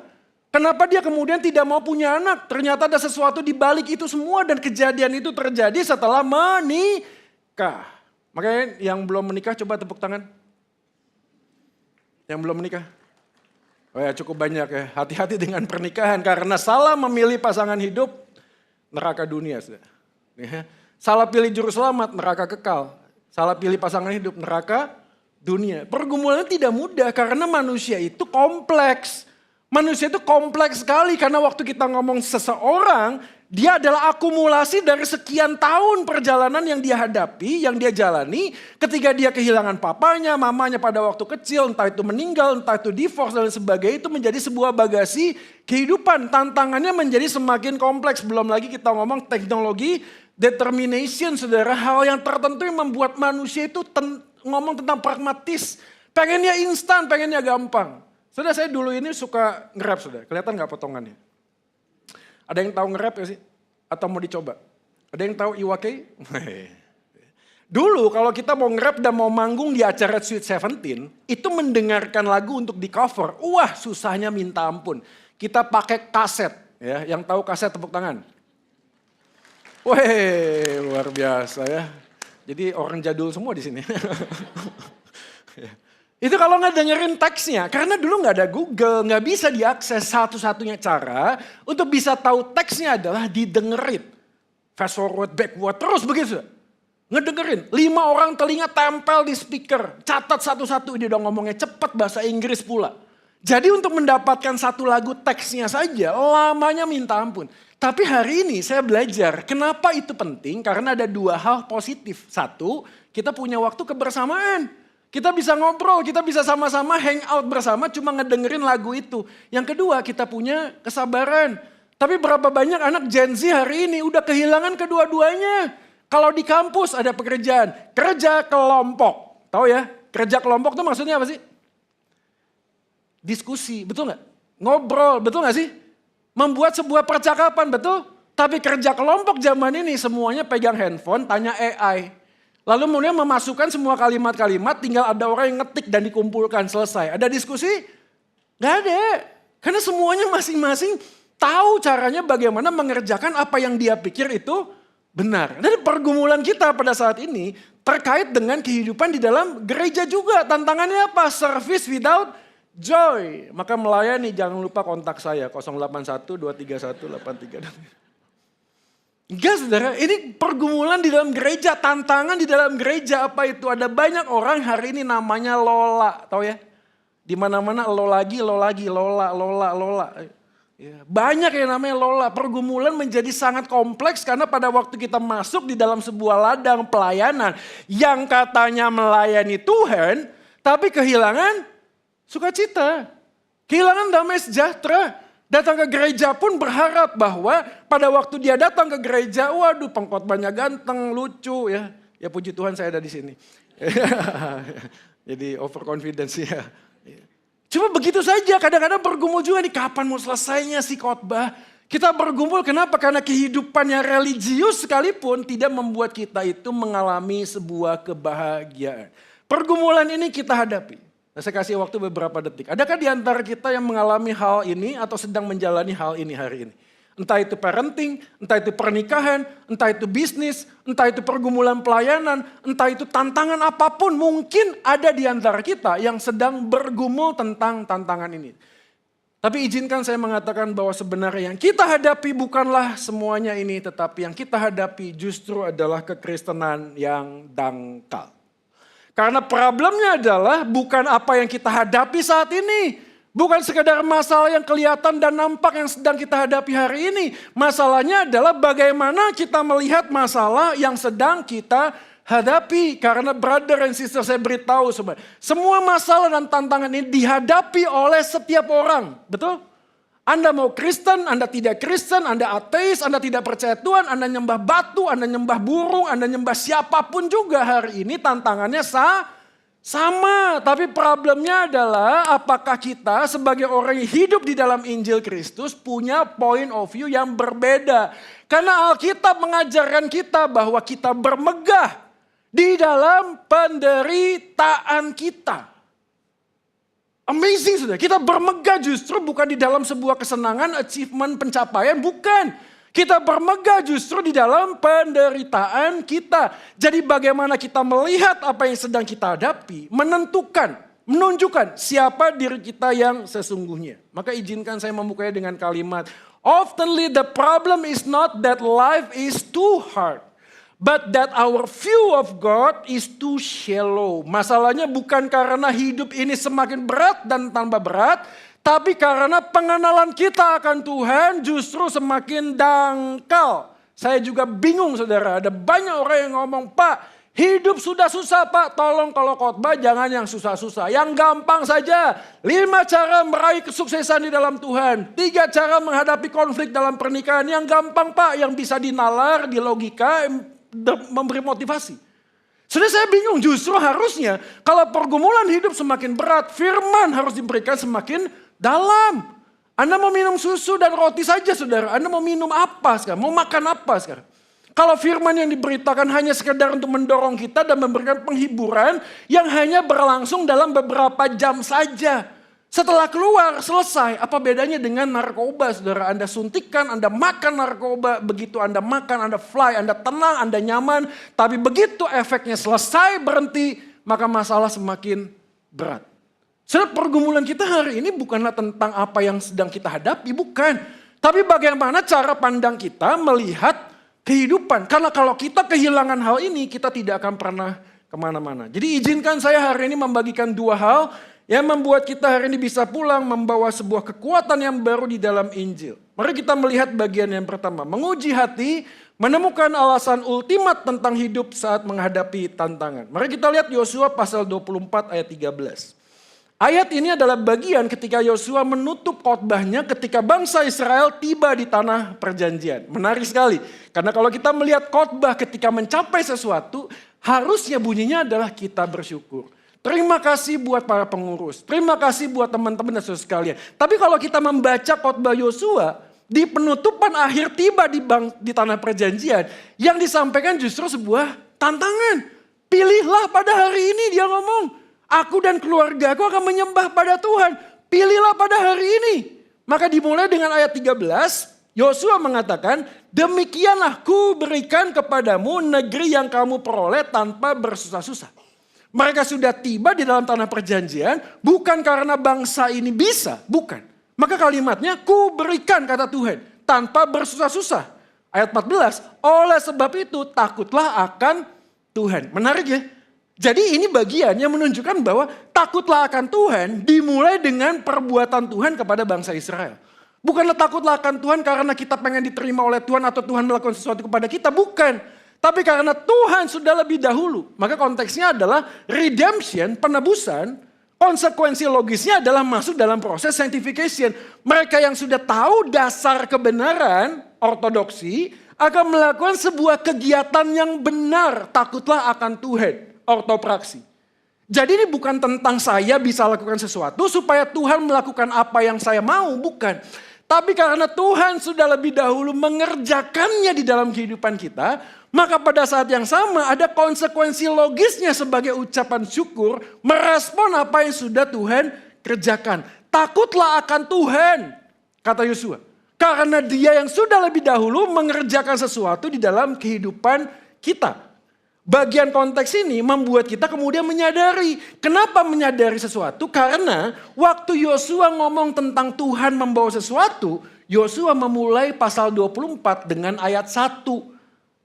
S7: Kenapa dia kemudian tidak mau punya anak? Ternyata ada sesuatu di balik itu semua dan kejadian itu terjadi setelah menikah. Makanya yang belum menikah coba tepuk tangan. Yang belum menikah. Oh ya cukup banyak ya. Hati-hati dengan pernikahan karena salah memilih pasangan hidup neraka dunia. Ya. Salah pilih juru selamat neraka kekal. Salah pilih pasangan hidup neraka dunia. Pergumulannya tidak mudah karena manusia itu kompleks. Manusia itu kompleks sekali karena waktu kita ngomong seseorang, dia adalah akumulasi dari sekian tahun perjalanan yang dia hadapi, yang dia jalani. Ketika dia kehilangan papanya, mamanya pada waktu kecil, entah itu meninggal, entah itu divorce dan sebagainya, itu menjadi sebuah bagasi kehidupan. Tantangannya menjadi semakin kompleks. Belum lagi kita ngomong teknologi, determination, saudara. Hal yang tertentu yang membuat manusia itu ngomong tentang pragmatis. Pengennya instan, pengennya gampang. Saudara saya dulu ini suka nge-rap saudara, kelihatan gak potongannya? Ada yang tahu nge-rap ya sih? Atau mau dicoba? Ada yang tahu Iwake? Dulu kalau kita mau nge-rap dan mau manggung di acara Sweet Seventeen, itu mendengarkan lagu untuk di cover. Wah susahnya minta ampun. Kita pakai kaset, ya. Yang tahu kaset tepuk tangan. Wih luar biasa ya. Jadi orang jadul semua di sini. Itu kalau nggak dengerin teksnya, karena dulu nggak ada Google, nggak bisa diakses. Satu-satunya cara untuk bisa tahu teksnya adalah didengerin. Fast forward, backward, terus begitu. Ngedengerin, 5 orang telinga tempel di speaker. Catat satu-satu, dia udah ngomongnya cepat bahasa Inggris pula. Jadi untuk mendapatkan satu lagu teksnya saja, lamanya minta ampun. Tapi hari ini saya belajar, kenapa itu penting? Karena ada 2 hal positif. 1, kita punya waktu kebersamaan. Kita bisa ngobrol, kita bisa sama-sama hang out bersama cuma ngedengerin lagu itu. Yang kedua kita punya kesabaran. Tapi berapa banyak anak Gen Z hari ini udah kehilangan kedua-duanya. Kalau di kampus ada pekerjaan, kerja kelompok. Tahu ya, kerja kelompok itu maksudnya apa sih? Diskusi, betul gak? Ngobrol, betul gak sih? Membuat sebuah percakapan, betul? Tapi kerja kelompok zaman ini semuanya pegang handphone, tanya AI. Lalu kemudian memasukkan semua kalimat-kalimat, tinggal ada orang yang ngetik dan dikumpulkan, selesai. Ada diskusi? Gak ada. Karena semuanya masing-masing tahu caranya bagaimana mengerjakan apa yang dia pikir itu benar. Dan pergumulan kita pada saat ini terkait dengan kehidupan di dalam gereja juga. Tantangannya apa? Service without joy. Maka melayani, jangan lupa kontak saya 081 231 83. Enggak saudara, ini pergumulan di dalam gereja, tantangan di dalam gereja apa itu? Ada banyak orang hari ini namanya Lola, tahu ya? Di mana-mana lo lagi, Lola. Ya, banyak yang namanya Lola. Pergumulan menjadi sangat kompleks karena pada waktu kita masuk di dalam sebuah ladang pelayanan yang katanya melayani Tuhan, tapi kehilangan sukacita, kehilangan damai sejahtera. Datang ke gereja pun berharap bahwa pada waktu dia datang ke gereja, waduh pengkhotbahnya ganteng, lucu ya. Ya puji Tuhan saya ada di sini. Jadi overconfidence ya. Cuma begitu saja, kadang-kadang bergumul juga nih, kapan mau selesainya sih khotbah? Kita bergumul kenapa? Karena kehidupan yang religius sekalipun tidak membuat kita itu mengalami sebuah kebahagiaan. Pergumulan ini kita hadapi. Nah, saya kasih waktu beberapa detik. Adakah di antara kita yang mengalami hal ini atau sedang menjalani hal ini hari ini? Entah itu parenting, entah itu pernikahan, entah itu bisnis, entah itu pergumulan pelayanan, entah itu tantangan apapun. Mungkin ada di antara kita yang sedang bergumul tentang tantangan ini. Tapi izinkan saya mengatakan bahwa sebenarnya yang kita hadapi bukanlah semuanya ini. Tetapi yang kita hadapi justru adalah kekristenan yang dangkal. Karena problemnya adalah bukan apa yang kita hadapi saat ini. Bukan sekedar masalah yang kelihatan dan nampak yang sedang kita hadapi hari ini. Masalahnya adalah bagaimana kita melihat masalah yang sedang kita hadapi. Karena brother and sister saya beritahu semua masalah dan tantangan ini dihadapi oleh setiap orang. Betul? Anda mau Kristen, Anda tidak Kristen, Anda ateis, Anda tidak percaya Tuhan, Anda nyembah batu, Anda nyembah burung, Anda nyembah siapapun juga hari ini tantangannya sama, tapi problemnya adalah apakah kita sebagai orang yang hidup di dalam Injil Kristus punya point of view yang berbeda. Karena Alkitab mengajarkan kita bahwa kita bermegah di dalam penderitaan kita. Amazing sudah, kita bermegah justru bukan di dalam sebuah kesenangan, achievement, pencapaian, bukan. Kita bermegah justru di dalam penderitaan kita. Jadi bagaimana kita melihat apa yang sedang kita hadapi, menunjukkan siapa diri kita yang sesungguhnya. Maka izinkan saya membukanya dengan kalimat, oftenly the problem is not that life is too hard, but that our view of God is too shallow. Masalahnya bukan karena hidup ini semakin berat dan tambah berat, tapi karena pengenalan kita akan Tuhan justru semakin dangkal. Saya juga bingung saudara, ada banyak orang yang ngomong, Pak hidup sudah susah Pak, tolong kalau khotbah jangan yang susah-susah. Yang gampang saja, 5 cara meraih kesuksesan di dalam Tuhan. 3 cara menghadapi konflik dalam pernikahan, yang gampang Pak, yang bisa dinalar, di logika, memberi motivasi. Sudah saya bingung, justru harusnya kalau pergumulan hidup semakin berat, firman harus diberikan semakin dalam. Anda mau minum susu dan roti saja saudara. Anda mau minum apa sekarang? Mau makan apa sekarang? Kalau firman yang diberitakan hanya sekedar untuk mendorong kita dan memberikan penghiburan yang hanya berlangsung dalam beberapa jam saja. Setelah keluar, selesai. Apa bedanya dengan narkoba saudara? Anda suntikan, Anda makan narkoba. Begitu Anda makan, Anda fly, Anda tenang, Anda nyaman. Tapi begitu efeknya selesai, berhenti, maka masalah semakin berat. Sebab pergumulan kita hari ini bukanlah tentang apa yang sedang kita hadapi, bukan. Tapi bagaimana cara pandang kita melihat kehidupan. Karena kalau kita kehilangan hal ini, kita tidak akan pernah kemana-mana. Jadi izinkan saya hari ini membagikan 2 hal yang membuat kita hari ini bisa pulang membawa sebuah kekuatan yang baru di dalam Injil. Mari kita melihat bagian yang pertama. Menguji hati, menemukan alasan ultimat tentang hidup saat menghadapi tantangan. Mari kita lihat Yosua pasal 24 ayat 13. Ayat ini adalah bagian ketika Yosua menutup khotbahnya ketika bangsa Israel tiba di tanah perjanjian. Menarik sekali, karena kalau kita melihat khotbah ketika mencapai sesuatu, harusnya bunyinya adalah kita bersyukur. Terima kasih buat para pengurus, terima kasih buat teman-teman dan saudara sekalian. Tapi kalau kita membaca khotbah Yosua, di penutupan akhir tiba di tanah perjanjian, yang disampaikan justru sebuah tantangan. Pilihlah pada hari ini, dia ngomong. Aku dan keluarga aku akan menyembah pada Tuhan. Pilihlah pada hari ini. Maka dimulai dengan ayat 13. Yosua mengatakan, demikianlah ku berikan kepadamu negeri yang kamu peroleh tanpa bersusah-susah. Mereka sudah tiba di dalam tanah perjanjian. Bukan karena bangsa ini bisa. Bukan. Maka kalimatnya ku berikan kata Tuhan. Tanpa bersusah-susah. Ayat 14. Oleh sebab itu takutlah akan Tuhan. Menarik ya. Jadi ini bagian yang menunjukkan bahwa takutlah akan Tuhan dimulai dengan perbuatan Tuhan kepada bangsa Israel. Bukanlah takutlah akan Tuhan karena kita pengen diterima oleh Tuhan atau Tuhan melakukan sesuatu kepada kita. Bukan. Tapi karena Tuhan sudah lebih dahulu. Maka konteksnya adalah redemption, penebusan. Konsekuensi logisnya adalah masuk dalam proses sanctification. Mereka yang sudah tahu dasar kebenaran, ortodoksi, akan melakukan sebuah kegiatan yang benar. Takutlah akan Tuhan. Ortopraksi. Jadi ini bukan tentang saya bisa lakukan sesuatu supaya Tuhan melakukan apa yang saya mau, bukan. Tapi karena Tuhan sudah lebih dahulu mengerjakannya di dalam kehidupan kita, maka pada saat yang sama ada konsekuensi logisnya sebagai ucapan syukur, merespon apa yang sudah Tuhan kerjakan. Takutlah akan Tuhan, kata Yosua. Karena dia yang sudah lebih dahulu mengerjakan sesuatu di dalam kehidupan kita. Bagian konteks ini membuat kita kemudian menyadari. Kenapa menyadari sesuatu? Karena waktu Yosua ngomong tentang Tuhan membawa sesuatu, Yosua memulai pasal 24 dengan ayat 1.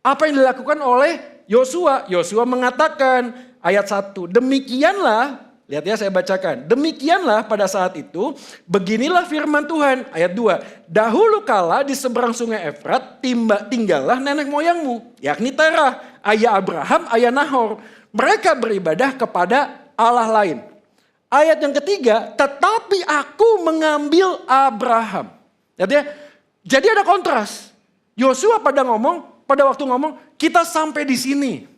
S7: Apa yang dilakukan oleh Yosua? Yosua mengatakan ayat 1. Demikianlah, lihat ya saya bacakan. Demikianlah pada saat itu, beginilah firman Tuhan. Ayat 2. Dahulu kala di seberang sungai Efrat tinggallah nenek moyangmu, yakni Terah, ayah Abraham, ayah Nahor. Mereka beribadah kepada Allah lain. Ayat yang ketiga, tetapi aku mengambil Abraham. Jadi ada kontras. Yosua pada waktu ngomong, kita sampai di sini.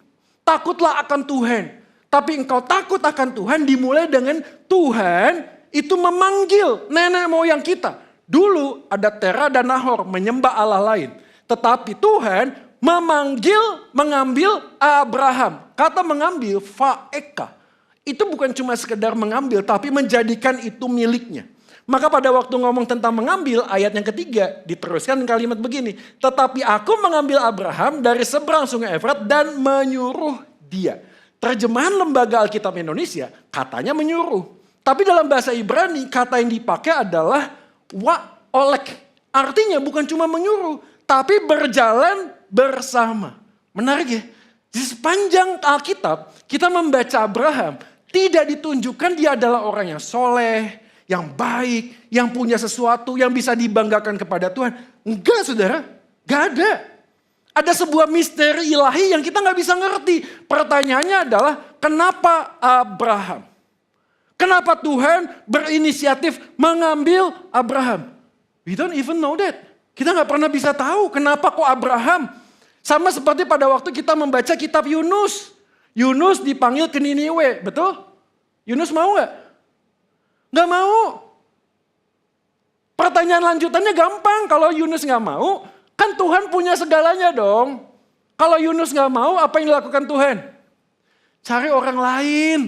S7: Takutlah akan Tuhan. Tapi engkau takut akan Tuhan dimulai dengan Tuhan itu memanggil nenek moyang kita. Dulu ada Terah dan Nahor menyembah Allah lain. Tetapi Tuhan mengambil Abraham. Kata mengambil, fa'eka. Itu bukan cuma sekedar mengambil, tapi menjadikan itu miliknya. Maka pada waktu ngomong tentang mengambil, ayat yang ketiga diteruskan kalimat begini. Tetapi aku mengambil Abraham dari seberang sungai Efrat dan menyuruh dia. Terjemahan Lembaga Alkitab Indonesia katanya menyuruh. Tapi dalam bahasa Ibrani kata yang dipakai adalah wa'olek. Artinya bukan cuma menyuruh, tapi berjalan bersama. Menarik ya? Di sepanjang Alkitab kita membaca Abraham, tidak ditunjukkan dia adalah orang yang soleh, yang baik, yang punya sesuatu, yang bisa dibanggakan kepada Tuhan. Enggak saudara, enggak ada. Ada sebuah misteri ilahi yang kita nggak bisa ngerti. Pertanyaannya adalah kenapa Abraham? Kenapa Tuhan berinisiatif mengambil Abraham? We don't even know that. Kita nggak pernah bisa tahu kenapa kok Abraham. Sama seperti pada waktu kita membaca kitab Yunus. Yunus dipanggil ke Niniwe, betul? Yunus mau nggak? Nggak mau. Pertanyaan lanjutannya gampang. Kalau Yunus nggak mau, kan Tuhan punya segalanya dong. Kalau Yunus nggak mau, apa yang dilakukan Tuhan? Cari orang lain.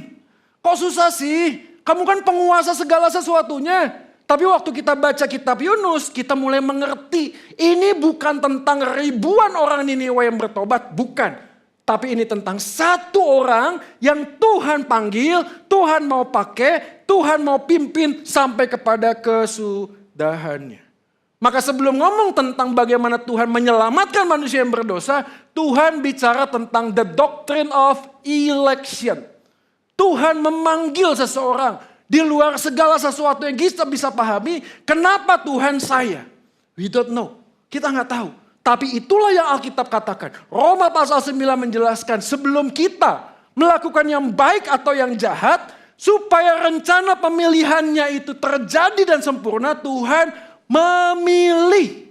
S7: Kok susah sih? Kamu kan penguasa segala sesuatunya. Tapi waktu kita baca kitab Yunus, kita mulai mengerti. Ini bukan tentang ribuan orang Niniwe yang bertobat, bukan. Tapi ini tentang satu orang yang Tuhan panggil, Tuhan mau pakai, Tuhan mau pimpin sampai kepada kesudahannya. Maka sebelum ngomong tentang bagaimana Tuhan menyelamatkan manusia yang berdosa, Tuhan bicara tentang the doctrine of election. Tuhan memanggil seseorang di luar segala sesuatu yang kita bisa pahami. Kenapa Tuhan saya? We don't know. Kita nggak tahu. Tapi itulah yang Alkitab katakan. Roma pasal 9 menjelaskan sebelum kita melakukan yang baik atau yang jahat, supaya rencana pemilihannya itu terjadi dan sempurna, Tuhan memilih.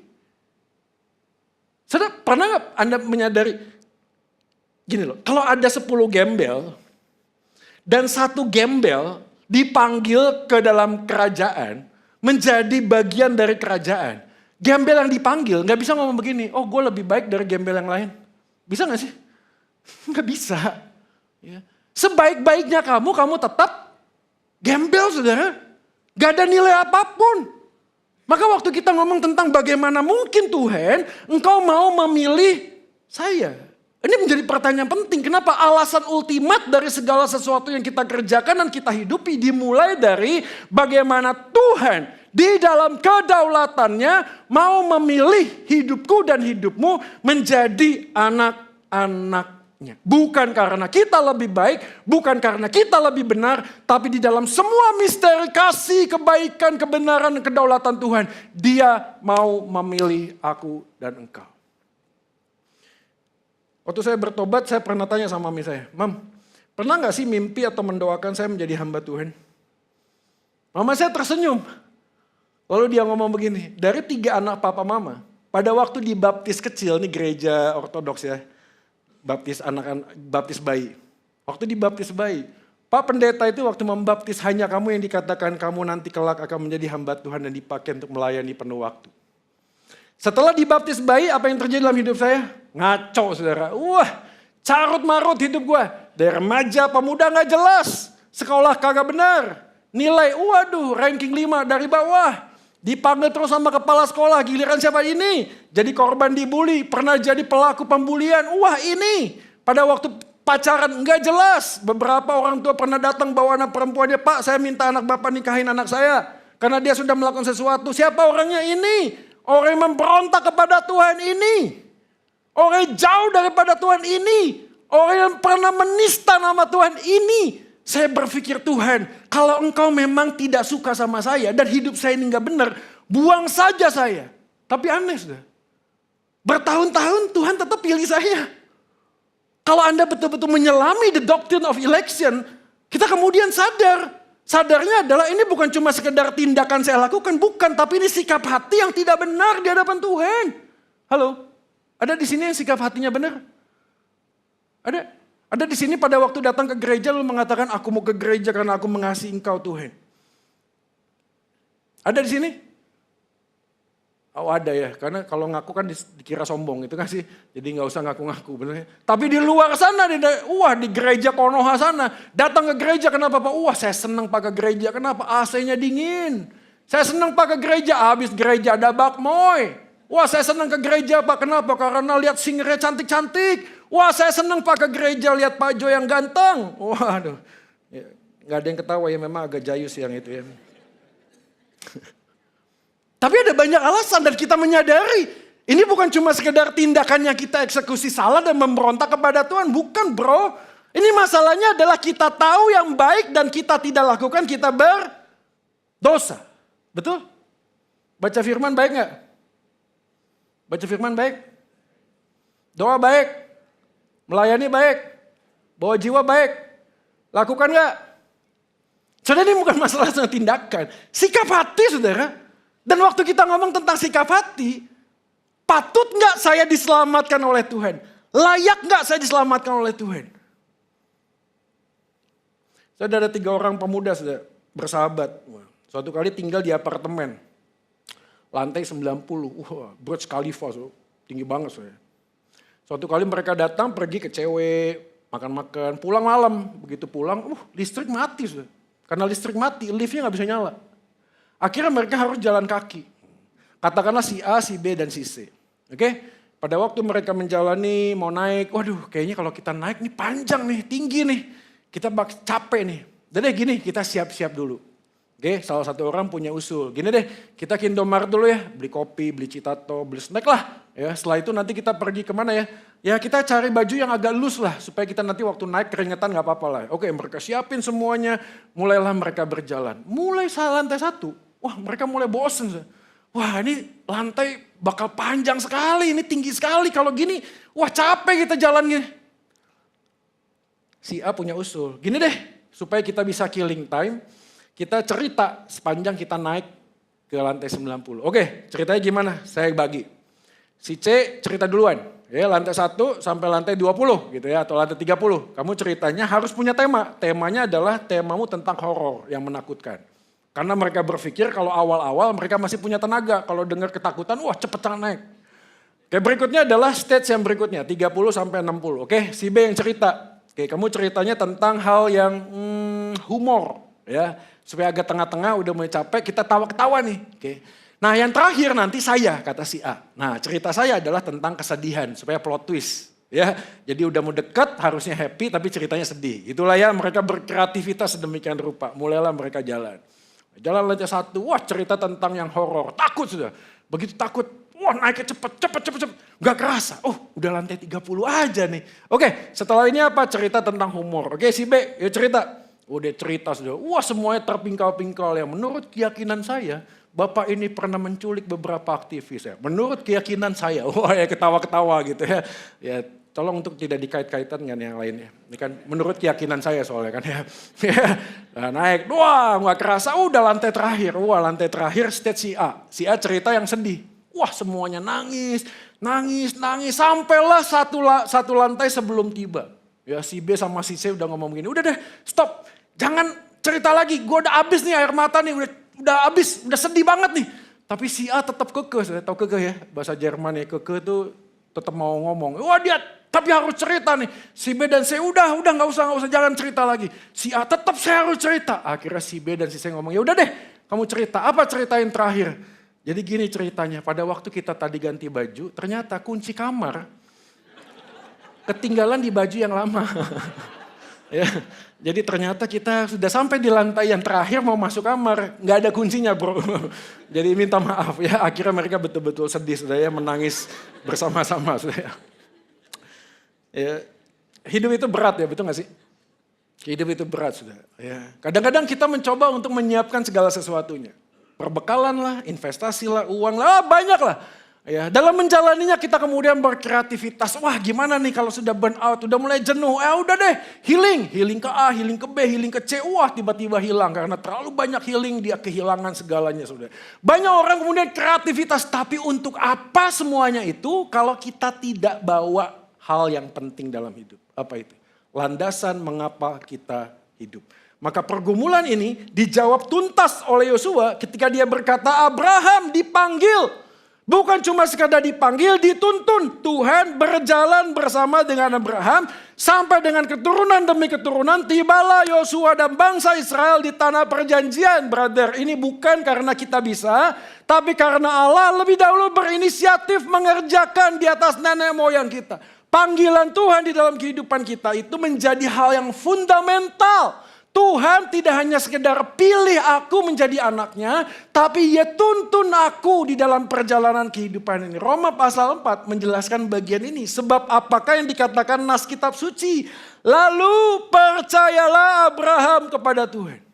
S7: Saudara, pernah nggak Anda menyadari? Gini loh, kalau ada 10 gembel dan satu gembel dipanggil ke dalam kerajaan, menjadi bagian dari kerajaan. Gembel yang dipanggil gak bisa ngomong begini, oh gue lebih baik dari gembel yang lain. Bisa gak sih? Gak bisa. Ya. Sebaik-baiknya kamu tetap gembel saudara. Gak ada nilai apapun. Maka waktu kita ngomong tentang bagaimana mungkin Tuhan, engkau mau memilih saya. Ini menjadi pertanyaan penting. Kenapa alasan ultimat dari segala sesuatu yang kita kerjakan dan kita hidupi dimulai dari bagaimana Tuhan di dalam kedaulatannya mau memilih hidupku dan hidupmu menjadi anak-anaknya. Bukan karena kita lebih baik, bukan karena kita lebih benar, tapi di dalam semua misteri kasih, kebaikan, kebenaran, dan kedaulatan Tuhan, Dia mau memilih aku dan engkau. Waktu saya bertobat, saya pernah tanya sama mami saya, Mam, pernah gak sih mimpi atau mendoakan saya menjadi hamba Tuhan? Mama saya tersenyum. Lalu dia ngomong begini, dari 3 anak papa mama, pada waktu dibaptis kecil, ini gereja ortodoks ya, baptis bayi. Waktu dibaptis bayi, Pak Pendeta itu waktu membaptis hanya kamu yang dikatakan kamu nanti kelak akan menjadi hamba Tuhan dan dipakai untuk melayani penuh waktu. Setelah dibaptis bayi, apa yang terjadi dalam hidup saya? Ngaco saudara. Wah, carut marut hidup gue. Dari remaja, pemuda gak jelas. Sekolah kagak benar. Nilai, waduh, ranking 5 dari bawah. Dipanggil terus sama kepala sekolah, giliran siapa ini? Jadi korban dibully, pernah jadi pelaku pembulian. Wah ini, pada waktu pacaran nggak jelas. Beberapa orang tua pernah datang bawa anak perempuannya, Pak saya minta anak Bapak nikahin anak saya. Karena dia sudah melakukan sesuatu. Siapa orangnya ini? Orang yang memberontak kepada Tuhan ini. Orang yang jauh daripada Tuhan ini. Orang yang pernah menista nama Tuhan ini. Saya berpikir Tuhan, kalau engkau memang tidak suka sama saya dan hidup saya ini gak benar, buang saja saya. Tapi aneh sudah. Bertahun-tahun Tuhan tetap pilih saya. Kalau Anda betul-betul menyelami the doctrine of election, kita kemudian sadar. Sadarnya adalah ini bukan cuma sekedar tindakan saya lakukan, bukan. Tapi ini sikap hati yang tidak benar di hadapan Tuhan. Halo, ada di sini yang sikap hatinya benar? Ada? Ada di sini pada waktu datang ke gereja lu mengatakan aku mau ke gereja karena aku mengasihi engkau Tuhan. Ada di sini? Oh ada ya, karena kalau ngaku kan dikira sombong itu kan sih. Jadi gak usah ngaku-ngaku bener. Tapi di luar sana, di gereja Konoha sana. Datang ke gereja kenapa Pak? Saya senang Pak ke gereja, kenapa? AC-nya dingin. Saya senang Pak ke gereja, habis gereja ada bakmoy. Saya senang ke gereja Pak, kenapa? Karena lihat singernya cantik-cantik. Saya senang Pak ke gereja lihat Pak Jo yang ganteng. Waduh, ya, gak ada yang ketawa ya, memang agak jayus yang itu ya. Tapi ada banyak alasan dan kita menyadari. Ini bukan cuma sekedar tindakannya kita eksekusi salah dan memberontak kepada Tuhan. Bukan bro. Ini masalahnya adalah kita tahu yang baik dan kita tidak lakukan, kita berdosa. Betul? Baca firman baik gak? Baca firman baik? Doa baik? Melayani baik, bawa jiwa baik, lakukan gak? Saudara ini bukan masalah tindakan, sikap hati saudara. Dan waktu kita ngomong tentang sikap hati, patut gak saya diselamatkan oleh Tuhan? Layak gak saya diselamatkan oleh Tuhan? Saudara ada 3 orang pemuda saudara, bersahabat. Suatu kali tinggal di apartemen, lantai 90, Burj Khalifa, tinggi banget saudara. Suatu kali mereka datang pergi ke cewek, makan-makan, pulang malam. Begitu pulang, listrik mati sudah. Karena listrik mati, liftnya gak bisa nyala. Akhirnya mereka harus jalan kaki. Katakanlah si A, si B, dan si C. Oke? Pada waktu mereka menjalani, mau naik, waduh kayaknya kalau kita naik nih panjang nih, tinggi nih. Kita capek nih. Jadi gini, kita siap-siap dulu. Oke, salah satu orang punya usul. Gini deh, kita ke Indomaret dulu ya. Beli kopi, beli citato, beli snack lah. Ya, setelah itu nanti kita pergi kemana ya? Ya kita cari baju yang agak loose lah. Supaya kita nanti waktu naik keringetan gak apa-apa lah. Oke, mereka siapin semuanya. Mulailah mereka berjalan. Mulai lantai 1. Wah mereka mulai bosen. Wah ini lantai bakal panjang sekali. Ini tinggi sekali. Kalau gini, wah capek kita jalannya. Si A punya usul. Gini deh, supaya kita bisa killing time. Kita cerita sepanjang kita naik ke lantai 90. Oke, ceritanya gimana? Saya bagi. Si C cerita duluan. Ya, lantai 1 sampai lantai 20 gitu ya, atau lantai 30. Kamu ceritanya harus punya tema. Temanya adalah temamu tentang horor yang menakutkan. Karena mereka berpikir kalau awal-awal mereka masih punya tenaga. Kalau dengar ketakutan, wah cepet naik. Oke, berikutnya adalah stage yang berikutnya, 30 sampai 60. Oke, si B yang cerita. Oke, kamu ceritanya tentang hal yang humor ya. Supaya agak tengah-tengah udah mulai capek, kita tawa-ketawa nih. Oke. Nah yang terakhir nanti saya, kata si A. Nah cerita saya adalah tentang kesedihan, supaya plot twist. Ya, jadi udah mau deket, harusnya happy, tapi ceritanya sedih. Itulah ya, mereka berkreativitas sedemikian rupa. Mulailah mereka jalan. Jalan lantai 1, wah cerita tentang yang horor. Takut sudah. Begitu takut, wah naiknya cepet. Gak kerasa, udah lantai 30 aja nih. Oke, setelah ini apa? Cerita tentang humor. Oke, si B, ya cerita. Udah cerita sudah, wah semuanya terpingkal-pingkal ya. Menurut keyakinan saya, Bapak ini pernah menculik beberapa aktivis ya. Menurut keyakinan saya, wah ya ketawa-ketawa gitu ya. Ya tolong untuk tidak dikait-kaitan dengan yang lainnya. Ini kan menurut keyakinan saya soalnya kan ya. Nah, naik, wah gak kerasa, udah lantai terakhir. Wah lantai terakhir stage si A. Si A cerita yang sedih. Wah semuanya nangis. Sampailah satu lantai sebelum tiba. Ya si B sama si C udah ngomong begini, udah deh stop. Jangan cerita lagi, gue udah habis nih air mata nih, udah habis, udah sedih banget nih. Tapi si A tetap kekeh, saya tahu kekeh ya, bahasa Jerman ya, kekeh tuh tetap mau ngomong. Wah dia, tapi harus cerita nih. Si B dan C udah nggak usah, jangan cerita lagi. Si A tetap saya harus cerita. Akhirnya si B dan si C ngomong, ya udah deh, kamu cerita. Apa ceritain terakhir? Jadi gini ceritanya, pada waktu kita tadi ganti baju, ternyata kunci kamar ketinggalan di baju yang lama. Ya, jadi ternyata kita sudah sampai di lantai yang terakhir mau masuk kamar, nggak ada kuncinya bro. Jadi minta maaf ya, akhirnya mereka betul-betul sedih sudah ya, menangis bersama-sama sudah ya. Ya, hidup itu berat ya, betul nggak sih? Hidup itu berat sudah. Ya, kadang-kadang kita mencoba untuk menyiapkan segala sesuatunya, perbekalan lah, investasi lah, uang lah, banyak lah. Ya, dalam menjalaninya kita kemudian berkreativitas. Wah gimana nih kalau sudah burn out, udah mulai jenuh. Udah deh healing ke A, healing ke B, healing ke C. Wah tiba-tiba hilang karena terlalu banyak healing dia kehilangan segalanya sudah. Banyak orang kemudian kreativitas, tapi untuk apa semuanya itu kalau kita tidak bawa hal yang penting dalam hidup? Apa itu? Landasan mengapa kita hidup. Maka pergumulan ini dijawab tuntas oleh Yosua ketika dia berkata Abraham dipanggil. Bukan cuma sekadar dipanggil, dituntun. Tuhan berjalan bersama dengan Abraham sampai dengan keturunan demi keturunan. Tibalah Yosua dan bangsa Israel di tanah perjanjian, brother. Ini bukan karena kita bisa, tapi karena Allah lebih dahulu berinisiatif mengerjakan di atas nenek moyang kita. Panggilan Tuhan di dalam kehidupan kita itu menjadi hal yang fundamental. Tuhan tidak hanya sekedar pilih aku menjadi anaknya, tapi ia tuntun aku di dalam perjalanan kehidupan ini. Roma pasal 4 menjelaskan bagian ini. Sebab apakah yang dikatakan nas kitab suci? Lalu percayalah Abraham kepada Tuhan.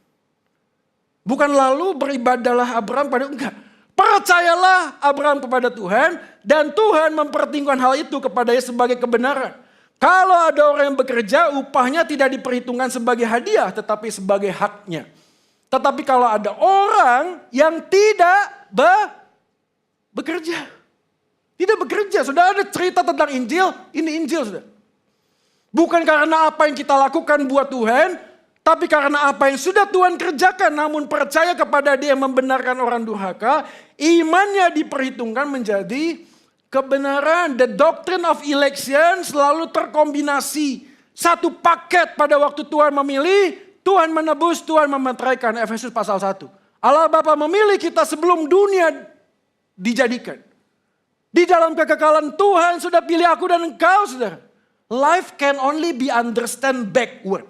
S7: Bukan lalu beribadahlah Abraham pada, enggak. Percayalah Abraham kepada Tuhan dan Tuhan mempertimbangkan hal itu kepadanya sebagai kebenaran. Kalau ada orang yang bekerja, upahnya tidak diperhitungkan sebagai hadiah, tetapi sebagai haknya. Tetapi kalau ada orang yang tidak bekerja. Tidak bekerja. Sudah ada cerita tentang Injil, ini Injil sudah. Bukan karena apa yang kita lakukan buat Tuhan, tapi karena apa yang sudah Tuhan kerjakan, namun percaya kepada Dia yang membenarkan orang durhaka, imannya diperhitungkan menjadi kebenaran. The doctrine of election selalu terkombinasi. Satu paket pada waktu Tuhan memilih, Tuhan menebus, Tuhan memeteraikan. Efesus pasal 1. Allah Bapa memilih kita sebelum dunia dijadikan. Di dalam kekekalan Tuhan sudah pilih aku dan engkau, saudara. Life can only be understand backward.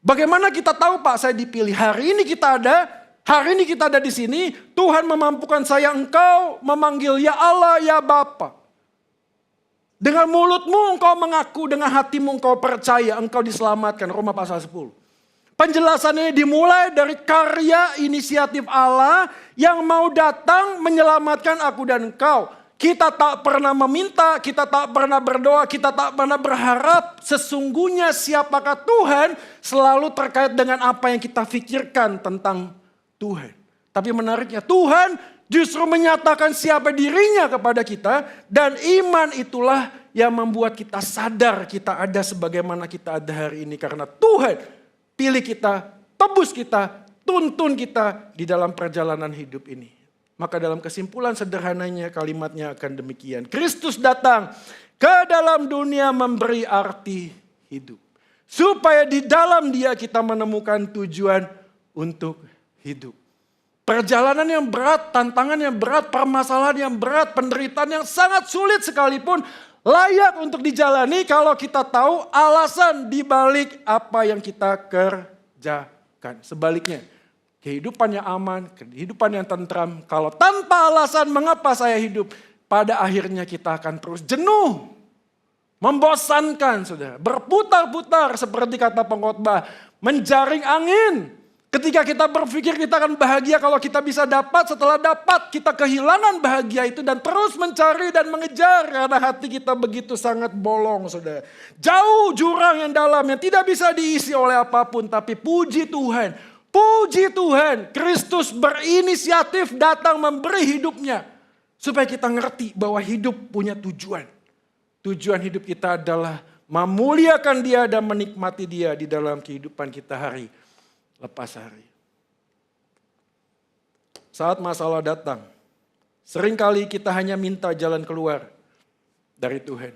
S7: Bagaimana kita tahu Pak saya dipilih? Hari ini kita ada di sini, Tuhan memampukan saya, engkau memanggil ya Allah, ya Bapa. Dengan mulutmu engkau mengaku, dengan hatimu engkau percaya, engkau diselamatkan. Roma pasal 10. Penjelasan ini dimulai dari karya inisiatif Allah yang mau datang menyelamatkan aku dan engkau. Kita tak pernah meminta, kita tak pernah berdoa, kita tak pernah berharap. Sesungguhnya siapakah Tuhan selalu terkait dengan apa yang kita pikirkan tentang Tuhan. Tapi menariknya Tuhan justru menyatakan siapa dirinya kepada kita. Dan iman itulah yang membuat kita sadar kita ada sebagaimana kita ada hari ini. Karena Tuhan pilih kita, tebus kita, tuntun kita di dalam perjalanan hidup ini. Maka dalam kesimpulan sederhananya kalimatnya akan demikian. Kristus datang ke dalam dunia memberi arti hidup. Supaya di dalam Dia kita menemukan tujuan untuk hidup. Perjalanan yang berat, tantangan yang berat, permasalahan yang berat, penderitaan yang sangat sulit sekalipun layak untuk dijalani kalau kita tahu alasan dibalik apa yang kita kerjakan. Sebaliknya, kehidupan yang aman, kehidupan yang tentram, kalau tanpa alasan mengapa saya hidup, pada akhirnya kita akan terus jenuh, membosankan, saudara, berputar-putar seperti kata pengkhotbah, menjaring angin. Ketika kita berpikir kita akan bahagia kalau kita bisa dapat, setelah dapat kita kehilangan bahagia itu dan terus mencari dan mengejar karena hati kita begitu sangat bolong, saudara. Jauh jurang yang dalam yang tidak bisa diisi oleh apapun, tapi puji Tuhan, Kristus berinisiatif datang memberi hidupnya supaya kita ngerti bahwa hidup punya tujuan. Tujuan hidup kita adalah memuliakan Dia dan menikmati Dia di dalam kehidupan kita hari lepas hari. Saat masalah datang, seringkali kita hanya minta jalan keluar dari Tuhan.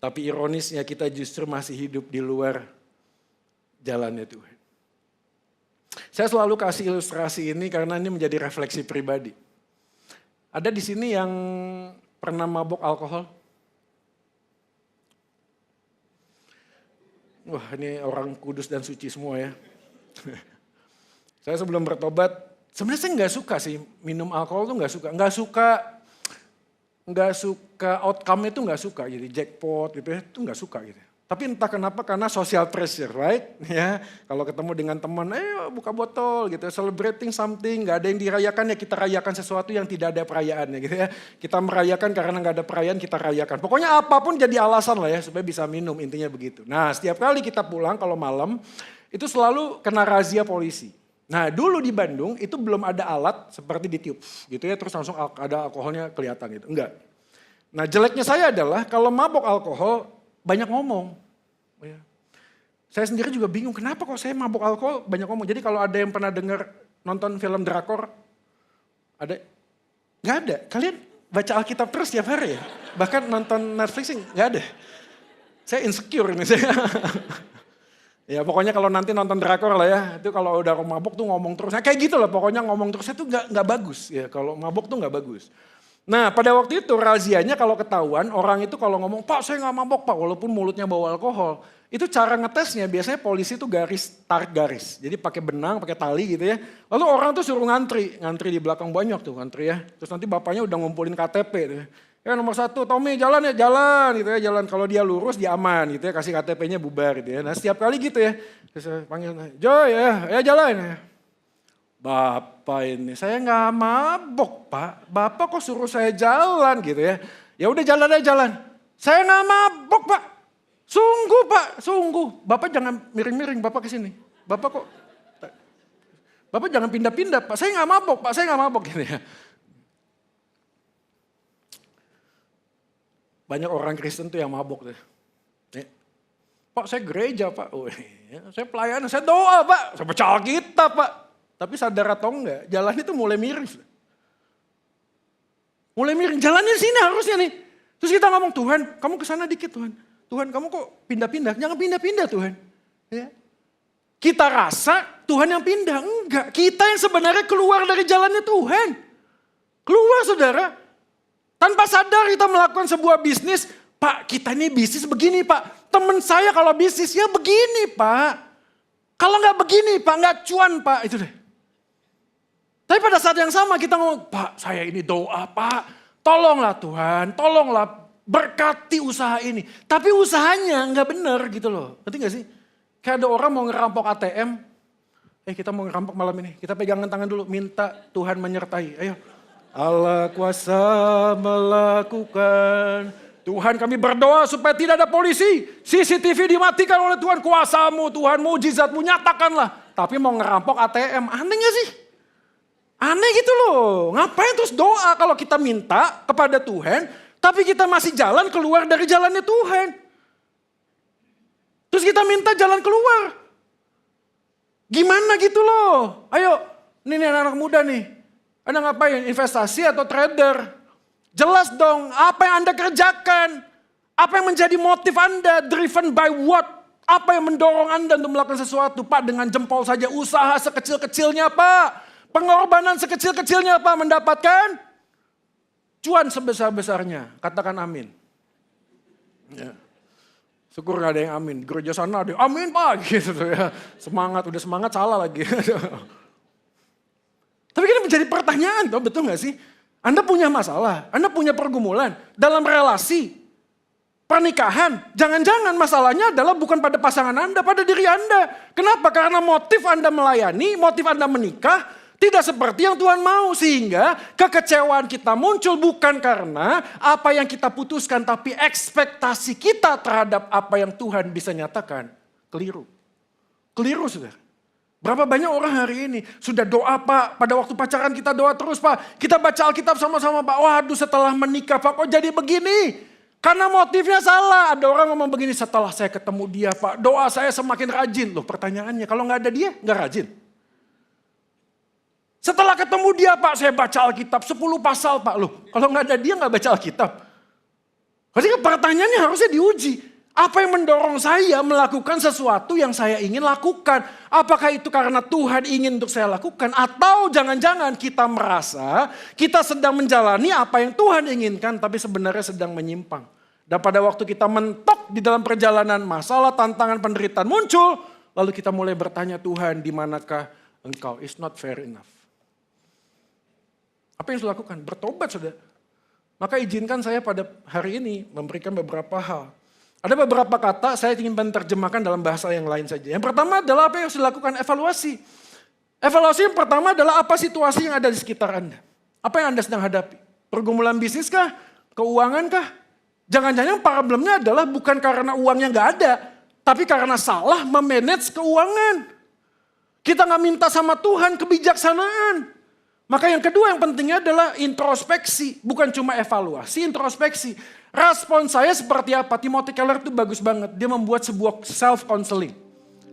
S7: Tapi ironisnya kita justru masih hidup di luar jalannya Tuhan. Saya selalu kasih ilustrasi ini karena ini menjadi refleksi pribadi. Ada di sini yang pernah mabok alkohol? Wah, ini orang kudus dan suci semua ya. Saya sebelum bertobat, sebenarnya saya nggak suka sih minum alkohol tuh nggak suka outcome-nya itu nggak suka, jadi jackpot gitu ya, itu nggak suka gitu. Tapi entah kenapa karena social pressure, right? Ya, kalau ketemu dengan teman, ayo buka botol gitu, celebrating something, nggak ada yang dirayakan ya kita rayakan sesuatu yang tidak ada perayaannya gitu ya. Kita merayakan karena nggak ada perayaan kita rayakan. Pokoknya apapun jadi alasan lah ya supaya bisa minum, intinya begitu. Nah setiap kali kita pulang kalau malam itu selalu kena razia polisi. Nah dulu di Bandung itu belum ada alat seperti ditiup gitu ya terus langsung ada alkoholnya kelihatan gitu, enggak. Nah jeleknya saya adalah kalau mabok alkohol banyak ngomong. Ya. Saya sendiri juga bingung kenapa kok saya mabok alkohol banyak ngomong. Jadi kalau ada yang pernah dengar nonton film drakor, ada? Nggak ada. Kalian baca Alkitab terus tiap hari ya? Bahkan nonton Netflix nggak ada. Saya insecure ini saya. Ya pokoknya kalau nanti nonton drakor lah ya, itu kalau udah mabok tuh ngomong terus. Nah, kayak gitu lah pokoknya ngomong terus itu nggak bagus ya, kalau mabok tuh nggak bagus. Nah pada waktu itu razianya kalau ketahuan orang itu kalau ngomong, Pak saya nggak mabok Pak, walaupun mulutnya bawa alkohol. Itu cara ngetesnya biasanya polisi tuh tarik garis. Jadi pakai benang, pakai tali gitu ya. Lalu orang tuh suruh ngantri di belakang banyak tuh ngantri ya. Terus nanti bapaknya udah ngumpulin KTP tuh. Ya nomor 1, Tommy jalan ya, jalan gitu ya, jalan. Kalau dia lurus dia aman gitu ya, kasih KTP-nya bubar gitu ya. Nah setiap kali gitu ya, terus saya panggil, Joy ya jalan ya. Bapak ini, saya nggak mabok Pak, Bapak kok suruh saya jalan gitu ya. Ya udah jalan aja jalan. Saya nggak mabok Pak, sungguh Pak, sungguh. Bapak jangan miring-miring, Bapak kesini. Bapak jangan pindah-pindah Pak, saya nggak mabok Pak, saya nggak mabok gitu ya. Banyak orang Kristen tuh yang mabok tuh. Pak saya gereja Pak, saya pelayanan, saya doa Pak, saya baca Alkitab Pak. Tapi sadar atau enggak, jalan itu mulai miring. Mulai miring, jalannya sini harusnya nih. Terus kita ngomong, Tuhan kamu kesana dikit Tuhan. Tuhan kamu kok pindah-pindah, jangan pindah-pindah Tuhan. Ya. Kita rasa Tuhan yang pindah, enggak. Kita yang sebenarnya keluar dari jalannya Tuhan. Keluar saudara. Tanpa sadar kita melakukan sebuah bisnis, Pak kita ini bisnis begini Pak. Teman saya kalau bisnis ya begini Pak. Kalau nggak begini Pak, nggak cuan Pak, itu deh. Tapi pada saat yang sama kita ngomong, Pak saya ini doa Pak. Tolonglah Tuhan, tolonglah berkati usaha ini. Tapi usahanya nggak benar gitu loh. Ngerti nggak sih? Kayak ada orang mau ngerampok ATM. Kita mau ngerampok malam ini. Kita pegangan tangan dulu, minta Tuhan menyertai. Ayo. Allah kuasa melakukan. Tuhan kami berdoa supaya tidak ada polisi. CCTV dimatikan oleh Tuhan. Kuasamu Tuhan, mujizatmu nyatakanlah. Tapi mau ngerampok ATM, aneh gak sih? Aneh gitu loh. Ngapain terus doa kalau kita minta kepada Tuhan. Tapi kita masih jalan keluar dari jalannya Tuhan. Terus kita minta jalan keluar. Gimana gitu loh. Ayo, ini anak-anak muda nih. Anda ngapain? Investasi atau trader? Jelas dong apa yang Anda kerjakan. Apa yang menjadi motif Anda? Driven by what? Apa yang mendorong Anda untuk melakukan sesuatu? Pak dengan jempol saja usaha sekecil-kecilnya Pak. Pengorbanan sekecil-kecilnya Pak mendapatkan cuan sebesar-besarnya. Katakan amin. Ya. Syukur gak ada yang amin. Gereja sana ada amin Pak. Gitu ya. Semangat, udah semangat salah lagi. Tapi ini menjadi pertanyaan, betul gak sih? Anda punya masalah, Anda punya pergumulan dalam relasi, pernikahan. Jangan-jangan masalahnya adalah bukan pada pasangan Anda, pada diri Anda. Kenapa? Karena motif Anda melayani, motif Anda menikah, tidak seperti yang Tuhan mau. Sehingga kekecewaan kita muncul bukan karena apa yang kita putuskan, tapi ekspektasi kita terhadap apa yang Tuhan bisa nyatakan. Keliru. Keliru saudara. Berapa banyak orang hari ini sudah doa Pak, pada waktu pacaran kita doa terus Pak. Kita baca Alkitab sama-sama Pak, waduh setelah menikah Pak kok jadi begini. Karena motifnya salah. Ada orang ngomong begini, setelah saya ketemu dia Pak, doa saya semakin rajin. Loh pertanyaannya, kalau nggak ada dia, nggak rajin. Setelah ketemu dia Pak, saya baca Alkitab 10 pasal Pak. Loh kalau nggak ada dia nggak baca Alkitab. Jadi pertanyaannya harusnya diuji. Apa yang mendorong saya melakukan sesuatu yang saya ingin lakukan? Apakah itu karena Tuhan ingin untuk saya lakukan? Atau jangan-jangan kita merasa kita sedang menjalani apa yang Tuhan inginkan tapi sebenarnya sedang menyimpang. Dan pada waktu kita mentok di dalam perjalanan masalah, tantangan, penderitaan muncul. Lalu kita mulai bertanya, Tuhan di manakah engkau? It's not fair enough. Apa yang saya lakukan? Bertobat sudah. Maka izinkan saya pada hari ini memberikan beberapa hal. Ada beberapa kata saya ingin menerjemahkan dalam bahasa yang lain saja. Yang pertama adalah apa yang harus dilakukan? Evaluasi. Evaluasi yang pertama adalah apa situasi yang ada di sekitar Anda. Apa yang Anda sedang hadapi? Pergumulan bisnis kah? Keuangan kah? Jangan-jangan problemnya adalah bukan karena uangnya nggak ada. Tapi karena salah memanage keuangan. Kita nggak minta sama Tuhan kebijaksanaan. Maka yang kedua yang pentingnya adalah introspeksi. Bukan cuma evaluasi, introspeksi. Respon saya seperti apa? Timothy Keller itu bagus banget. Dia membuat sebuah self-counseling.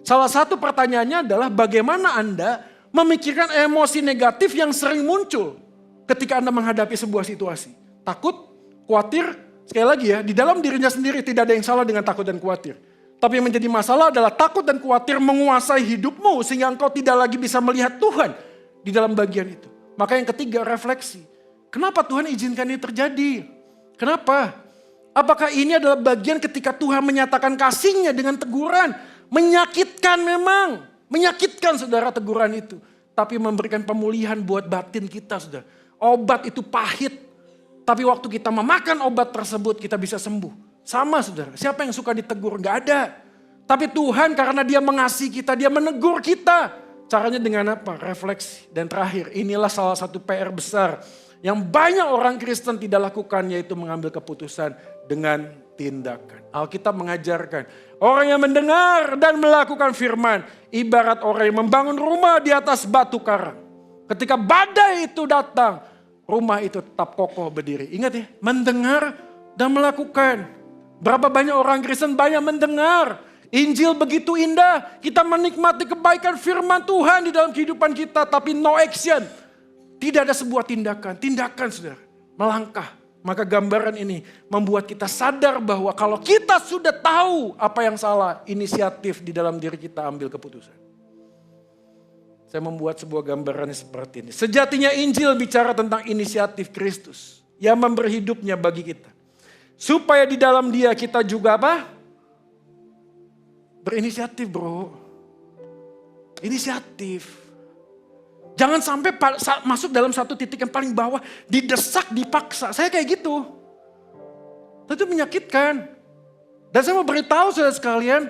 S7: Salah satu pertanyaannya adalah bagaimana Anda memikirkan emosi negatif yang sering muncul ketika Anda menghadapi sebuah situasi. Takut, khawatir, sekali lagi ya, di dalam dirinya sendiri tidak ada yang salah dengan takut dan khawatir. Tapi yang menjadi masalah adalah takut dan khawatir menguasai hidupmu sehingga engkau tidak lagi bisa melihat Tuhan di dalam bagian itu. Maka yang ketiga, refleksi. Kenapa Tuhan izinkan ini terjadi? Kenapa? Apakah ini adalah bagian ketika Tuhan menyatakan kasih-Nya dengan teguran? Menyakitkan memang. Menyakitkan saudara teguran itu. Tapi memberikan pemulihan buat batin kita saudara. Obat itu pahit. Tapi waktu kita memakan obat tersebut kita bisa sembuh. Sama saudara. Siapa yang suka ditegur? Gak ada. Tapi Tuhan karena Dia mengasihi kita, Dia menegur kita. Caranya dengan apa? Refleksi. Dan terakhir, inilah salah satu PR besar yang banyak orang Kristen tidak lakukan, yaitu mengambil keputusan dengan tindakan. Alkitab mengajarkan, orang yang mendengar dan melakukan firman, ibarat orang yang membangun rumah di atas batu karang. Ketika badai itu datang, rumah itu tetap kokoh berdiri. Ingat ya, mendengar dan melakukan. Berapa banyak orang Kristen banyak mendengar. Injil begitu indah, kita menikmati kebaikan firman Tuhan di dalam kehidupan kita, tapi no action. Tidak ada sebuah tindakan, saudara, melangkah. Maka gambaran ini membuat kita sadar bahwa kalau kita sudah tahu apa yang salah, inisiatif di dalam diri kita ambil keputusan. Saya membuat sebuah gambaran seperti ini. Sejatinya Injil bicara tentang inisiatif Kristus yang memberi hidupnya bagi kita. Supaya di dalam Dia kita juga apa? Berinisiatif bro. Inisiatif. Jangan sampai masuk dalam satu titik yang paling bawah. Didesak, dipaksa. Saya kayak gitu. Itu menyakitkan. Dan saya mau beritahu saudara sekalian.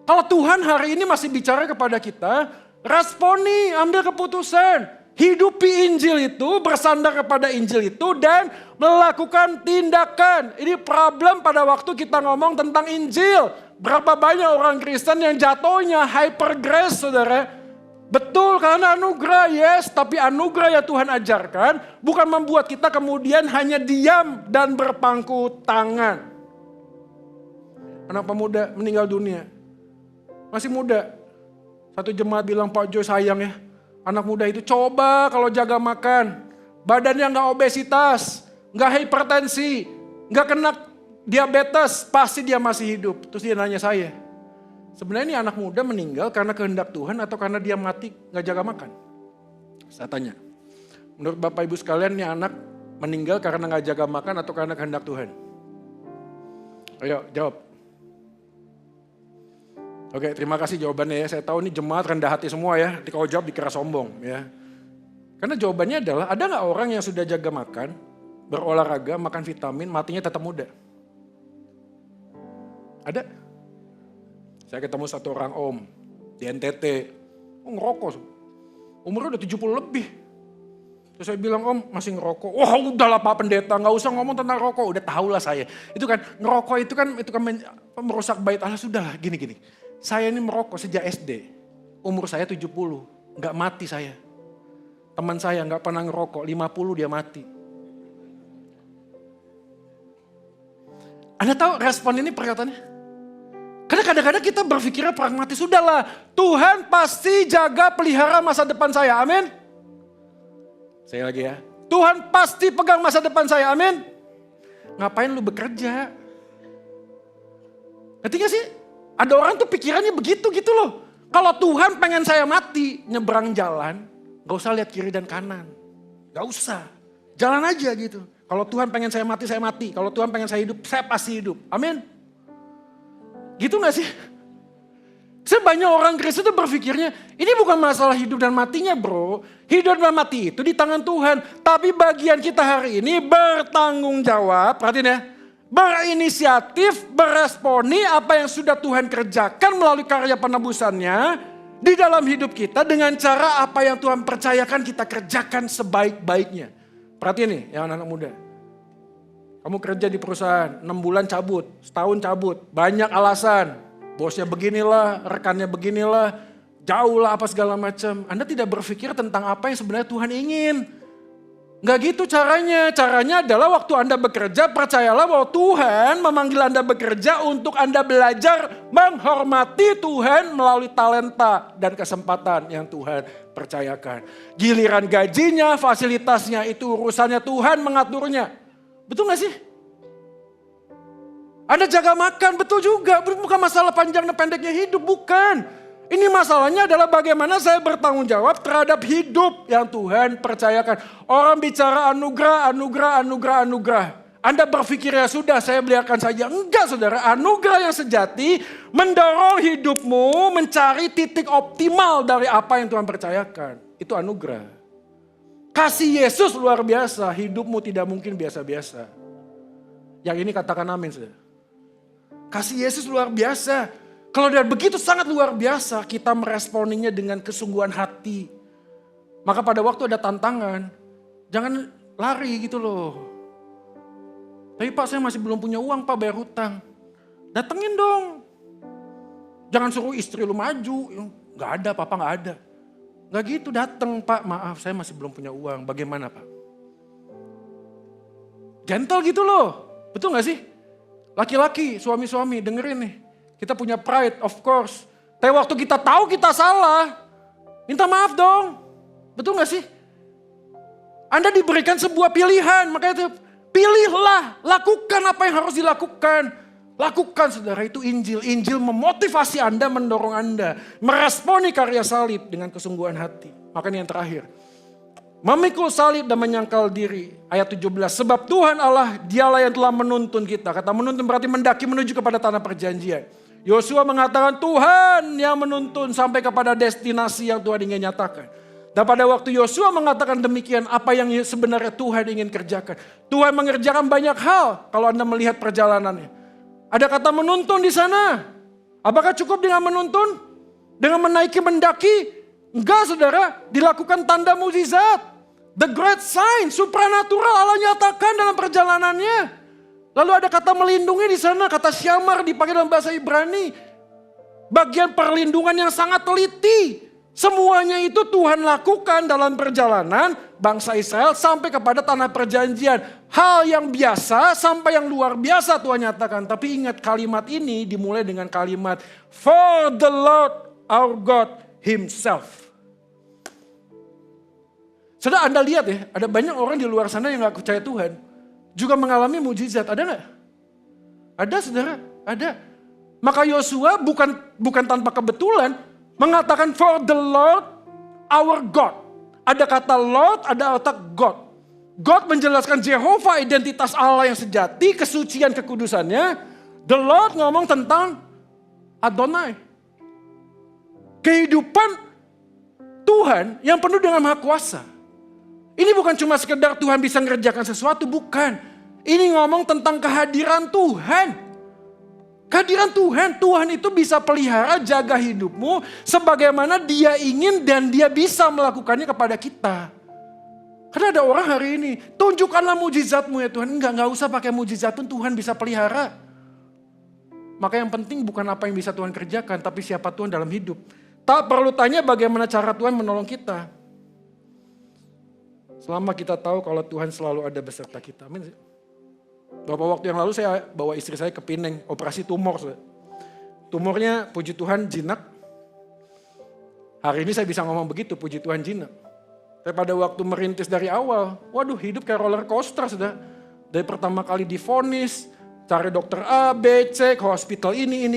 S7: Kalau Tuhan hari ini masih bicara kepada kita. Responi, ambil keputusan. Hidupi Injil itu, bersandar kepada Injil itu. Dan melakukan tindakan. Ini problem pada waktu kita ngomong tentang Injil. Berapa banyak orang Kristen yang jatuhnya hyper grace saudara. Betul karena anugerah yes. Tapi anugerah yang Tuhan ajarkan bukan membuat kita kemudian hanya diam dan berpangku tangan. Anak pemuda meninggal dunia. Masih muda. Satu jemaat bilang, Pak Jo sayang ya. Anak muda itu coba kalau jaga makan. Badannya gak obesitas. Gak hipertensi. Gak kena diabetes, pasti dia masih hidup. Terus dia nanya saya, sebenarnya ini anak muda meninggal karena kehendak Tuhan atau karena dia mati gak jaga makan? Saya tanya, menurut Bapak Ibu sekalian ini anak meninggal karena gak jaga makan atau karena kehendak Tuhan? Ayo jawab. Oke, terima kasih jawabannya ya. Saya tahu ini jemaat rendah hati semua ya. Nanti kalau jawab dikira sombong ya. Karena jawabannya adalah, ada gak orang yang sudah jaga makan, berolahraga, makan vitamin, matinya tetap muda? Ada? Saya ketemu satu orang om di NTT. Ngerokok. Umurnya udah 70 lebih. Terus saya bilang, om masih ngerokok. Wah udahlah Pak Pendeta, gak usah ngomong tentang rokok. Udah tahu lah saya. Itu kan ngerokok itu kan merusak bait Allah. Sudahlah gini-gini. Saya ini merokok sejak SD. Umur saya 70. Gak mati saya. Teman saya gak pernah ngerokok. 50 dia mati. Anda tahu respon ini perkataannya? Karena kadang-kadang kita berpikirnya pragmatis, sudahlah Tuhan pasti jaga pelihara masa depan saya, amin. Saya lagi ya, Tuhan pasti pegang masa depan saya, amin. Ngapain lu bekerja? Ngerti gak sih? Ada orang tuh pikirannya begitu gitu loh. Kalau Tuhan pengen saya mati, nyebrang jalan, gak usah lihat kiri dan kanan. Gak usah, jalan aja gitu. Kalau Tuhan pengen saya mati, saya mati. Kalau Tuhan pengen saya hidup, saya pasti hidup. Amin. Gitu gak sih? Sebanyak orang Kristen itu berpikirnya, ini bukan masalah hidup dan matinya bro. Hidup dan mati itu di tangan Tuhan. Tapi bagian kita hari ini bertanggung jawab, perhatiin ya. Berinisiatif, beresponi apa yang sudah Tuhan kerjakan melalui karya penebusannya. Di dalam hidup kita dengan cara apa yang Tuhan percayakan kita kerjakan sebaik-baiknya. Perhatiin nih yang anak-anak muda. Kamu kerja di perusahaan, 6 bulan cabut, setahun cabut, banyak alasan. Bosnya beginilah, rekannya beginilah, jauh lah apa segala macam. Anda tidak berpikir tentang apa yang sebenarnya Tuhan ingin. Nggak gitu caranya. Caranya adalah waktu Anda bekerja, percayalah bahwa Tuhan memanggil Anda bekerja untuk Anda belajar menghormati Tuhan melalui talenta dan kesempatan yang Tuhan percayakan. Giliran gajinya, fasilitasnya itu urusannya Tuhan mengaturnya. Betul gak sih? Anda jaga makan, betul juga. Bukan masalah panjang dan pendeknya hidup, bukan. Ini masalahnya adalah bagaimana saya bertanggung jawab terhadap hidup yang Tuhan percayakan. Orang bicara anugerah, anugerah, anugerah, anugerah. Anda berpikir ya sudah saya beliakan saja. Enggak saudara, anugerah yang sejati mendorong hidupmu mencari titik optimal dari apa yang Tuhan percayakan. Itu anugerah. Kasih Yesus luar biasa, hidupmu tidak mungkin biasa-biasa. Yang ini katakan amin saudara. Kasih Yesus luar biasa. Kalau dia begitu sangat luar biasa, kita meresponinya dengan kesungguhan hati. Maka pada waktu ada tantangan, jangan lari gitu loh. Tapi Pak saya masih belum punya uang Pak bayar hutang. Datengin dong. Jangan suruh istri lu maju. Gak ada, Papa gak ada. Gak gitu, dateng Pak, maaf saya masih belum punya uang. Bagaimana Pak? Gentle gitu loh. Betul gak sih? Laki-laki, suami-suami dengerin nih. Kita punya pride, of course. Tapi waktu kita tahu kita salah, minta maaf dong. Betul gak sih? Anda diberikan sebuah pilihan, makanya pilihlah, lakukan apa yang harus dilakukan. Lakukan saudara, itu Injil. Injil memotivasi Anda, mendorong Anda. Meresponi karya salib dengan kesungguhan hati. Makanya yang terakhir. Memikul salib dan menyangkal diri. Ayat 17. Sebab Tuhan Allah, dialah yang telah menuntun kita. Kata menuntun berarti mendaki menuju kepada tanah perjanjian. Yosua mengatakan Tuhan yang menuntun sampai kepada destinasi yang Tuhan ingin nyatakan. Dan pada waktu Yosua mengatakan demikian, apa yang sebenarnya Tuhan ingin kerjakan. Tuhan mengerjakan banyak hal kalau Anda melihat perjalanannya. Ada kata menuntun di sana. Apakah cukup dengan menuntun? Dengan menaiki, mendaki? Enggak saudara, dilakukan tanda mukjizat. The great sign, supranatural Allah nyatakan dalam perjalanannya. Lalu ada kata melindungi di sana, kata syamar dipakai dalam bahasa Ibrani. Bagian perlindungan yang sangat teliti. Semuanya itu Tuhan lakukan dalam perjalanan bangsa Israel sampai kepada tanah perjanjian. Hal yang biasa sampai yang luar biasa Tuhan nyatakan. Tapi ingat kalimat ini dimulai dengan kalimat for the Lord our God himself. Saudara Anda lihat ya, ada banyak orang di luar sana yang gak percaya Tuhan. Juga mengalami mujizat, ada gak? Ada saudara, ada. Maka Yosua bukan tanpa kebetulan mengatakan for the Lord our God. Ada kata Lord, ada kata God. God menjelaskan Jehovah identitas Allah yang sejati, kesucian kekudusannya. The Lord ngomong tentang Adonai. Kehidupan Tuhan yang penuh dengan maha kuasa. Ini bukan cuma sekedar Tuhan bisa mengerjakan sesuatu, bukan. Ini ngomong tentang kehadiran Tuhan. Kehadiran Tuhan, Tuhan itu bisa pelihara, jaga hidupmu sebagaimana Dia ingin dan Dia bisa melakukannya kepada kita. Karena ada orang hari ini, tunjukkanlah mujizatmu ya Tuhan. Enggak usah pakai mujizat pun Tuhan bisa pelihara. Maka yang penting bukan apa yang bisa Tuhan kerjakan, tapi siapa Tuhan dalam hidup. Tak perlu tanya bagaimana cara Tuhan menolong kita. Selama kita tahu kalau Tuhan selalu ada beserta kita. Amin. Beberapa waktu yang lalu saya bawa istri saya ke Pineng, operasi tumor. Saudara. Tumornya puji Tuhan jinak. Hari ini saya bisa ngomong begitu, puji Tuhan jinak. Tapi pada waktu merintis dari awal, waduh hidup kayak roller coaster sudah. Dari pertama kali divonis, cari dokter A, B, C, ke hospital ini.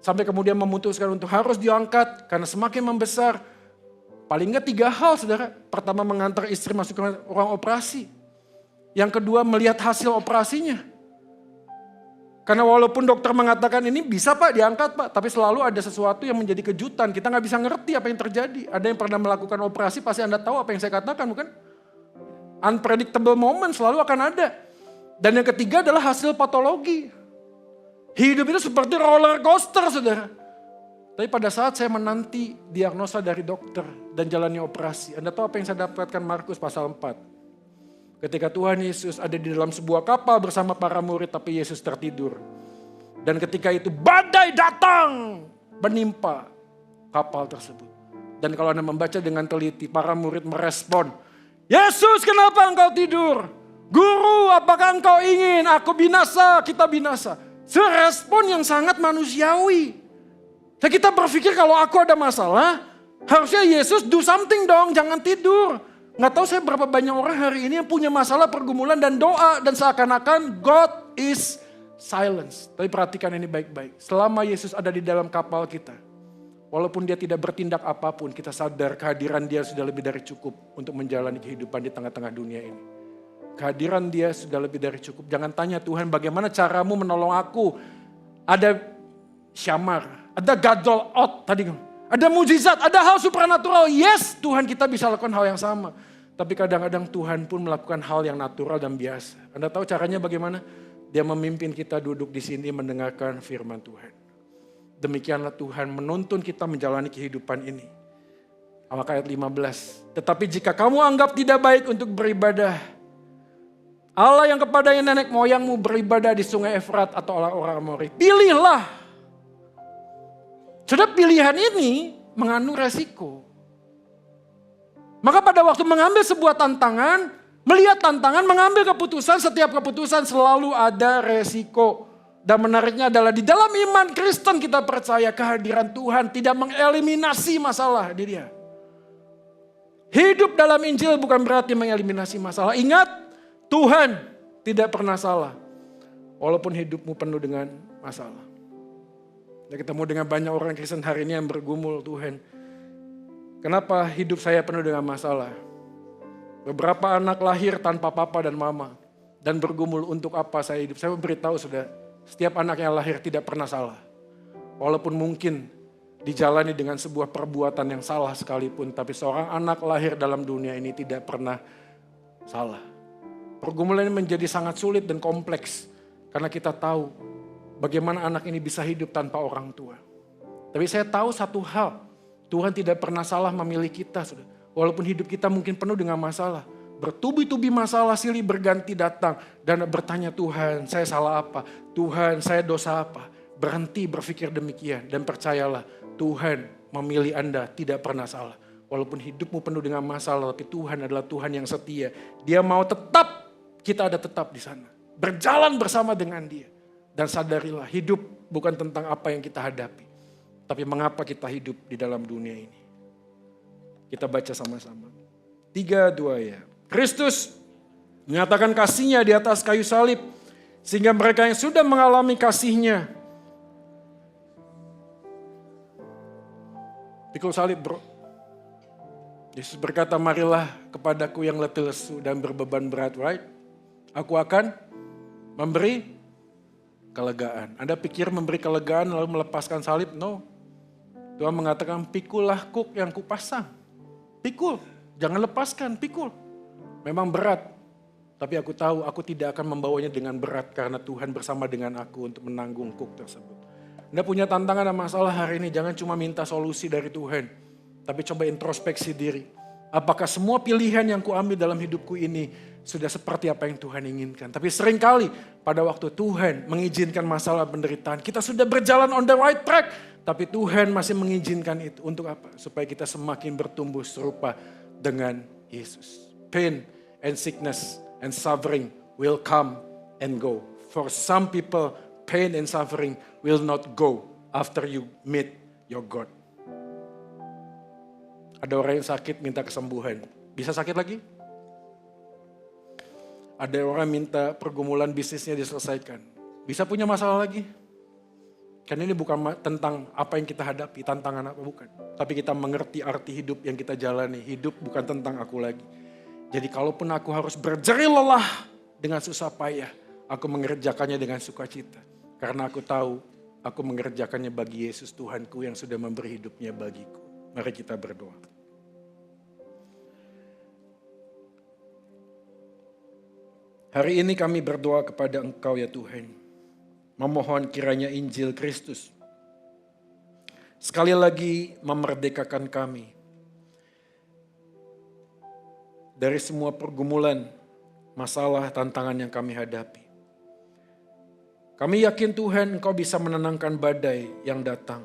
S7: Sampai kemudian memutuskan untuk harus diangkat karena semakin membesar. Paling enggak 3 hal saudara. Pertama mengantar istri masuk ke ruang operasi. Yang kedua melihat hasil operasinya. Karena walaupun dokter mengatakan ini bisa Pak diangkat Pak. Tapi selalu ada sesuatu yang menjadi kejutan. Kita nggak bisa ngerti apa yang terjadi. Ada yang pernah melakukan operasi pasti Anda tahu apa yang saya katakan bukan? Unpredictable moment selalu akan ada. Dan yang ketiga adalah hasil patologi. Hidup itu seperti roller coaster saudara. Tapi pada saat saya menanti diagnosa dari dokter dan jalannya operasi. Anda tahu apa yang saya dapatkan Markus pasal 4. Ketika Tuhan Yesus ada di dalam sebuah kapal bersama para murid tapi Yesus tertidur. Dan ketika itu badai datang menimpa kapal tersebut. Dan kalau Anda membaca dengan teliti para murid merespon. Yesus kenapa engkau tidur? Guru apakah engkau ingin aku binasa, kita binasa. Serespon yang sangat manusiawi. Dan kita berpikir kalau aku ada masalah, harusnya Yesus do something dong, jangan tidur. Nggak tahu saya berapa banyak orang hari ini yang punya masalah pergumulan dan doa. Dan seakan-akan God is silence. Tapi perhatikan ini baik-baik. Selama Yesus ada di dalam kapal kita, walaupun dia tidak bertindak apapun, kita sadar kehadiran dia sudah lebih dari cukup untuk menjalani kehidupan di tengah-tengah dunia ini. Kehadiran dia sudah lebih dari cukup. Jangan tanya Tuhan bagaimana caramu menolong aku. Ada syamar, ada gadol out tadi. Ada mujizat, ada hal supranatural. Yes, Tuhan kita bisa lakukan hal yang sama. Tapi kadang-kadang Tuhan pun melakukan hal yang natural dan biasa. Anda tahu caranya bagaimana? Dia memimpin kita duduk di sini mendengarkan firman Tuhan. Demikianlah Tuhan menuntun kita menjalani kehidupan ini. Ayat 15. Tetapi jika kamu anggap tidak baik untuk beribadah, Allah yang kepadanya nenek moyangmu beribadah di sungai Efrat atau orang-orang Amori. Pilihlah. Sudah pilihan ini mengandung resiko. Maka pada waktu mengambil sebuah tantangan, melihat tantangan, mengambil keputusan, setiap keputusan selalu ada resiko. Dan menariknya adalah di dalam iman Kristen kita percaya kehadiran Tuhan tidak mengeliminasi masalah di dia. Hidup dalam Injil bukan berarti mengeliminasi masalah. Ingat, Tuhan tidak pernah salah. Walaupun hidupmu penuh dengan masalah. Saya ketemu dengan banyak orang Kristen hari ini yang bergumul, Tuhan. Kenapa hidup saya penuh dengan masalah? Beberapa anak lahir tanpa papa dan mama. Dan bergumul untuk apa saya hidup. Saya beritahu sudah, setiap anak yang lahir tidak pernah salah. Walaupun mungkin dijalani dengan sebuah perbuatan yang salah sekalipun. Tapi seorang anak lahir dalam dunia ini tidak pernah salah. Pergumulan ini menjadi sangat sulit dan kompleks. Karena kita tahu bagaimana anak ini bisa hidup tanpa orang tua. Tapi saya tahu satu hal. Tuhan tidak pernah salah memilih kita. Sudah. Walaupun hidup kita mungkin penuh dengan masalah. Bertubi-tubi masalah silih berganti datang. Dan bertanya Tuhan saya salah apa? Tuhan saya dosa apa? Berhenti berpikir demikian. Dan percayalah Tuhan memilih Anda tidak pernah salah. Walaupun hidupmu penuh dengan masalah. Tapi Tuhan adalah Tuhan yang setia. Dia mau tetap. Kita ada tetap di sana. Berjalan bersama dengan dia. Dan sadarilah hidup bukan tentang apa yang kita hadapi. Tapi mengapa kita hidup di dalam dunia ini. Kita baca sama-sama. 3, 2 ya. Kristus menyatakan kasihnya di atas kayu salib. Sehingga mereka yang sudah mengalami kasihnya. Pikul salib bro. Yesus berkata marilah kepadaku yang letih lesu dan berbeban berat, right? Aku akan memberi kelegaan. Anda pikir memberi kelegaan lalu melepaskan salib? No. Tuhan mengatakan pikullah kuk yang kupasang. Pikul, jangan lepaskan, pikul. Memang berat, tapi aku tahu aku tidak akan membawanya dengan berat karena Tuhan bersama dengan aku untuk menanggung kuk tersebut. Anda punya tantangan dan masalah hari ini, jangan cuma minta solusi dari Tuhan. Tapi coba introspeksi diri. Apakah semua pilihan yang kuambil dalam hidupku ini sudah seperti apa yang Tuhan inginkan. Tapi seringkali pada waktu Tuhan mengizinkan masalah penderitaan. Kita sudah berjalan on the right track. Tapi Tuhan masih mengizinkan itu. Untuk apa? Supaya kita semakin bertumbuh serupa dengan Yesus. Pain and sickness and suffering will come and go. For some people, pain and suffering will not go after you meet your God. Ada orang yang sakit minta kesembuhan. Bisa sakit lagi? Ada orang minta pergumulan bisnisnya diselesaikan. Bisa punya masalah lagi? Karena ini bukan tentang apa yang kita hadapi, tantangan apa, bukan. Tapi kita mengerti arti hidup yang kita jalani. Hidup bukan tentang aku lagi. Jadi kalaupun aku harus berjerih lelah dengan susah payah, aku mengerjakannya dengan sukacita. Karena aku tahu aku mengerjakannya bagi Yesus Tuhanku yang sudah memberi hidupnya bagiku. Mari kita berdoa. Hari ini kami berdoa kepada Engkau ya Tuhan. Memohon kiranya Injil Kristus sekali lagi memerdekakan kami dari semua pergumulan, masalah, tantangan yang kami hadapi. Kami yakin Tuhan Engkau bisa menenangkan badai yang datang.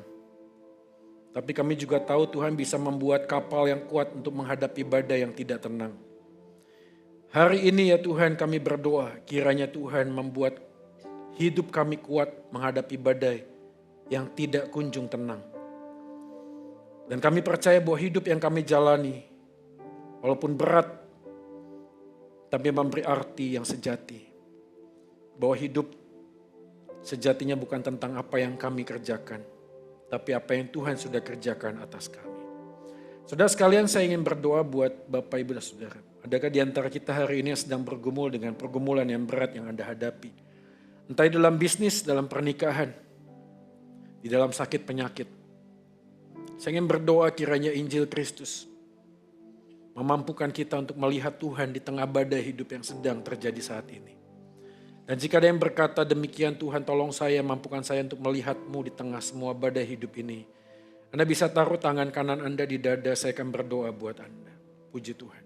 S7: Tapi kami juga tahu Tuhan bisa membuat kapal yang kuat untuk menghadapi badai yang tidak tenang. Hari ini ya Tuhan kami berdoa kiranya Tuhan membuat hidup kami kuat menghadapi badai yang tidak kunjung tenang. Dan kami percaya bahwa hidup yang kami jalani walaupun berat tapi memberi arti yang sejati. Bahwa hidup sejatinya bukan tentang apa yang kami kerjakan, tapi apa yang Tuhan sudah kerjakan atas kami. Saudara sekalian, saya ingin berdoa buat Bapak, Ibu, dan Saudara. Adakah di antara kita hari ini yang sedang bergumul dengan pergumulan yang berat yang Anda hadapi? Entah di dalam bisnis, dalam pernikahan, di dalam sakit penyakit. Saya ingin berdoa kiranya Injil Kristus memampukan kita untuk melihat Tuhan di tengah badai hidup yang sedang terjadi saat ini. Dan jika ada yang berkata demikian, Tuhan tolong saya, mampukan saya untuk melihat-Mu di tengah semua badai hidup ini. Anda bisa taruh tangan kanan Anda di dada, saya akan berdoa buat Anda. Puji Tuhan.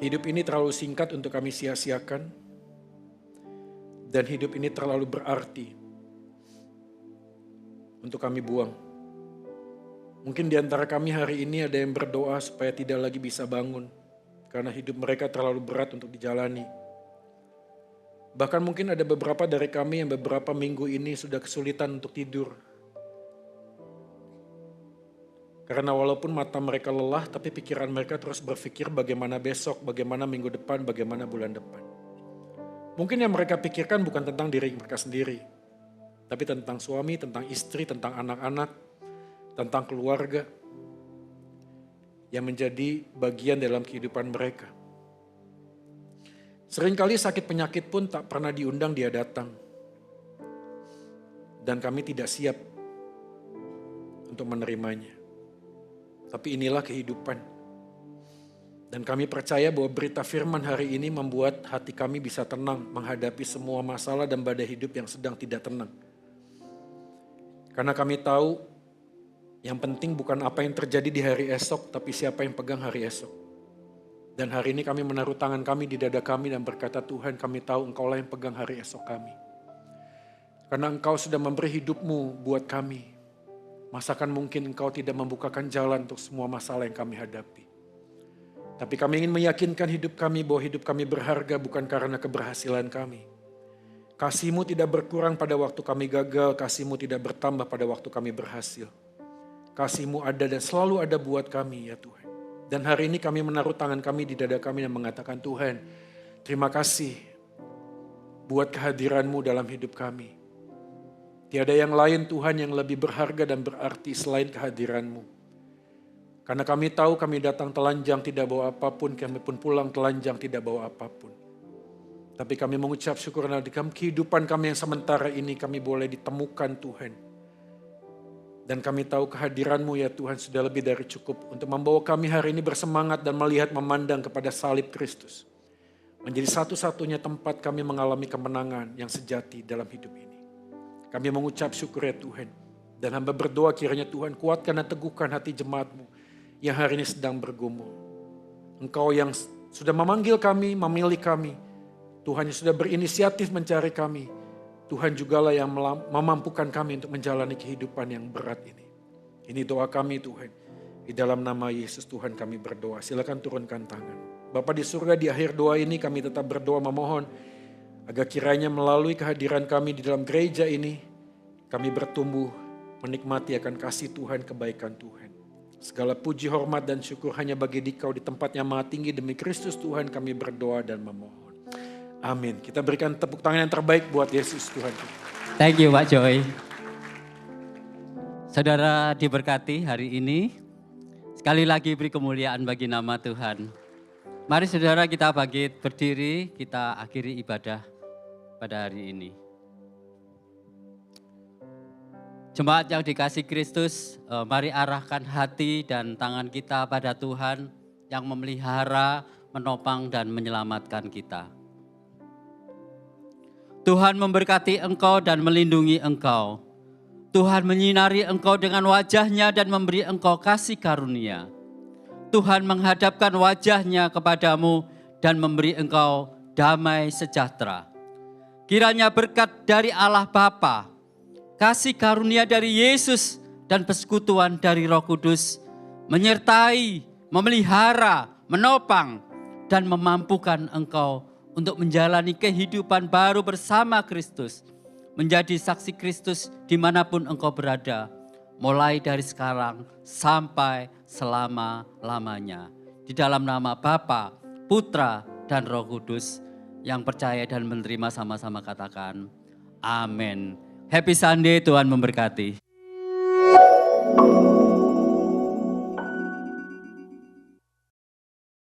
S7: Hidup ini terlalu singkat untuk kami sia-siakan. Dan hidup ini terlalu berarti untuk kami buang. Mungkin di antara kami hari ini ada yang berdoa supaya tidak lagi bisa bangun. Karena hidup mereka terlalu berat untuk dijalani. Bahkan mungkin ada beberapa dari kami yang beberapa minggu ini sudah kesulitan untuk tidur. Karena walaupun mata mereka lelah, tapi pikiran mereka terus berpikir bagaimana besok, bagaimana minggu depan, bagaimana bulan depan. Mungkin yang mereka pikirkan bukan tentang diri mereka sendiri, tapi tentang suami, tentang istri, tentang anak-anak, tentang keluarga yang menjadi bagian dalam kehidupan mereka. Seringkali sakit penyakit pun tak pernah diundang dia datang. Dan kami tidak siap untuk menerimanya. Tapi inilah kehidupan. Dan kami percaya bahwa berita firman hari ini membuat hati kami bisa tenang menghadapi semua masalah dan badai hidup yang sedang tidak tenang. Karena kami tahu yang penting bukan apa yang terjadi di hari esok, tapi siapa yang pegang hari esok. Dan hari ini kami menaruh tangan kami di dada kami dan berkata, Tuhan kami tahu Engkaulah yang pegang hari esok kami. Karena Engkau sudah memberi hidup-Mu buat kami. Masakan mungkin Engkau tidak membukakan jalan untuk semua masalah yang kami hadapi. Tapi kami ingin meyakinkan hidup kami bahwa hidup kami berharga bukan karena keberhasilan kami. Kasih-Mu tidak berkurang pada waktu kami gagal, Kasih-Mu tidak bertambah pada waktu kami berhasil. Kasih-Mu ada dan selalu ada buat kami ya Tuhan. Dan hari ini kami menaruh tangan kami di dada kami dan mengatakan, Tuhan, terima kasih buat kehadiran-Mu dalam hidup kami. Tiada yang lain Tuhan yang lebih berharga dan berarti selain kehadiran-Mu. Karena kami tahu kami datang telanjang tidak bawa apapun, kami pun pulang telanjang tidak bawa apapun. Tapi kami mengucap syukur dalam kehidupan kami yang sementara ini kami boleh ditemukan Tuhan. Dan kami tahu kehadiran-Mu ya Tuhan sudah lebih dari cukup untuk membawa kami hari ini bersemangat dan melihat memandang kepada salib Kristus. Menjadi satu-satunya tempat kami mengalami kemenangan yang sejati dalam hidup ini. Kami mengucap syukur ya Tuhan. Dan hamba berdoa kiranya Tuhan kuatkan dan teguhkan hati jemaat-Mu yang hari ini sedang bergumul. Engkau yang sudah memanggil kami, memilih kami. Tuhan yang sudah berinisiatif mencari kami. Tuhan jugalah yang memampukan kami untuk menjalani kehidupan yang berat ini. Ini doa kami Tuhan. Di dalam nama Yesus Tuhan kami berdoa. Silakan turunkan tangan. Bapa di surga, di akhir doa ini kami tetap berdoa memohon agar kiranya melalui kehadiran kami di dalam gereja ini, kami bertumbuh menikmati akan kasih Tuhan, kebaikan Tuhan. Segala puji, hormat, dan syukur hanya bagi Dikau di tempat yang maha tinggi. Demi Kristus Tuhan kami berdoa dan memohon. Amin. Kita berikan tepuk tangan yang terbaik buat Yesus Tuhan kita.
S5: Thank you Pak Joy. Saudara diberkati hari ini. Sekali lagi beri kemuliaan bagi nama Tuhan. Mari saudara kita bangkit berdiri, kita akhiri ibadah pada hari ini. Jemaat yang dikasihi Kristus, mari arahkan hati dan tangan kita pada Tuhan yang memelihara, menopang dan menyelamatkan kita. Tuhan memberkati engkau dan melindungi engkau. Tuhan menyinari engkau dengan wajah-Nya dan memberi engkau kasih karunia. Tuhan menghadapkan wajah-Nya kepadamu dan memberi engkau damai sejahtera. Kiranya berkat dari Allah Bapa, kasih karunia dari Yesus dan persekutuan dari Roh Kudus menyertai, memelihara, menopang dan memampukan engkau untuk menjalani kehidupan baru bersama Kristus. Menjadi saksi Kristus dimanapun engkau berada, mulai dari sekarang sampai selama-lamanya. Di dalam nama Bapa, Putra, dan Roh Kudus, yang percaya dan menerima sama-sama katakan, amin. Happy Sunday, Tuhan memberkati.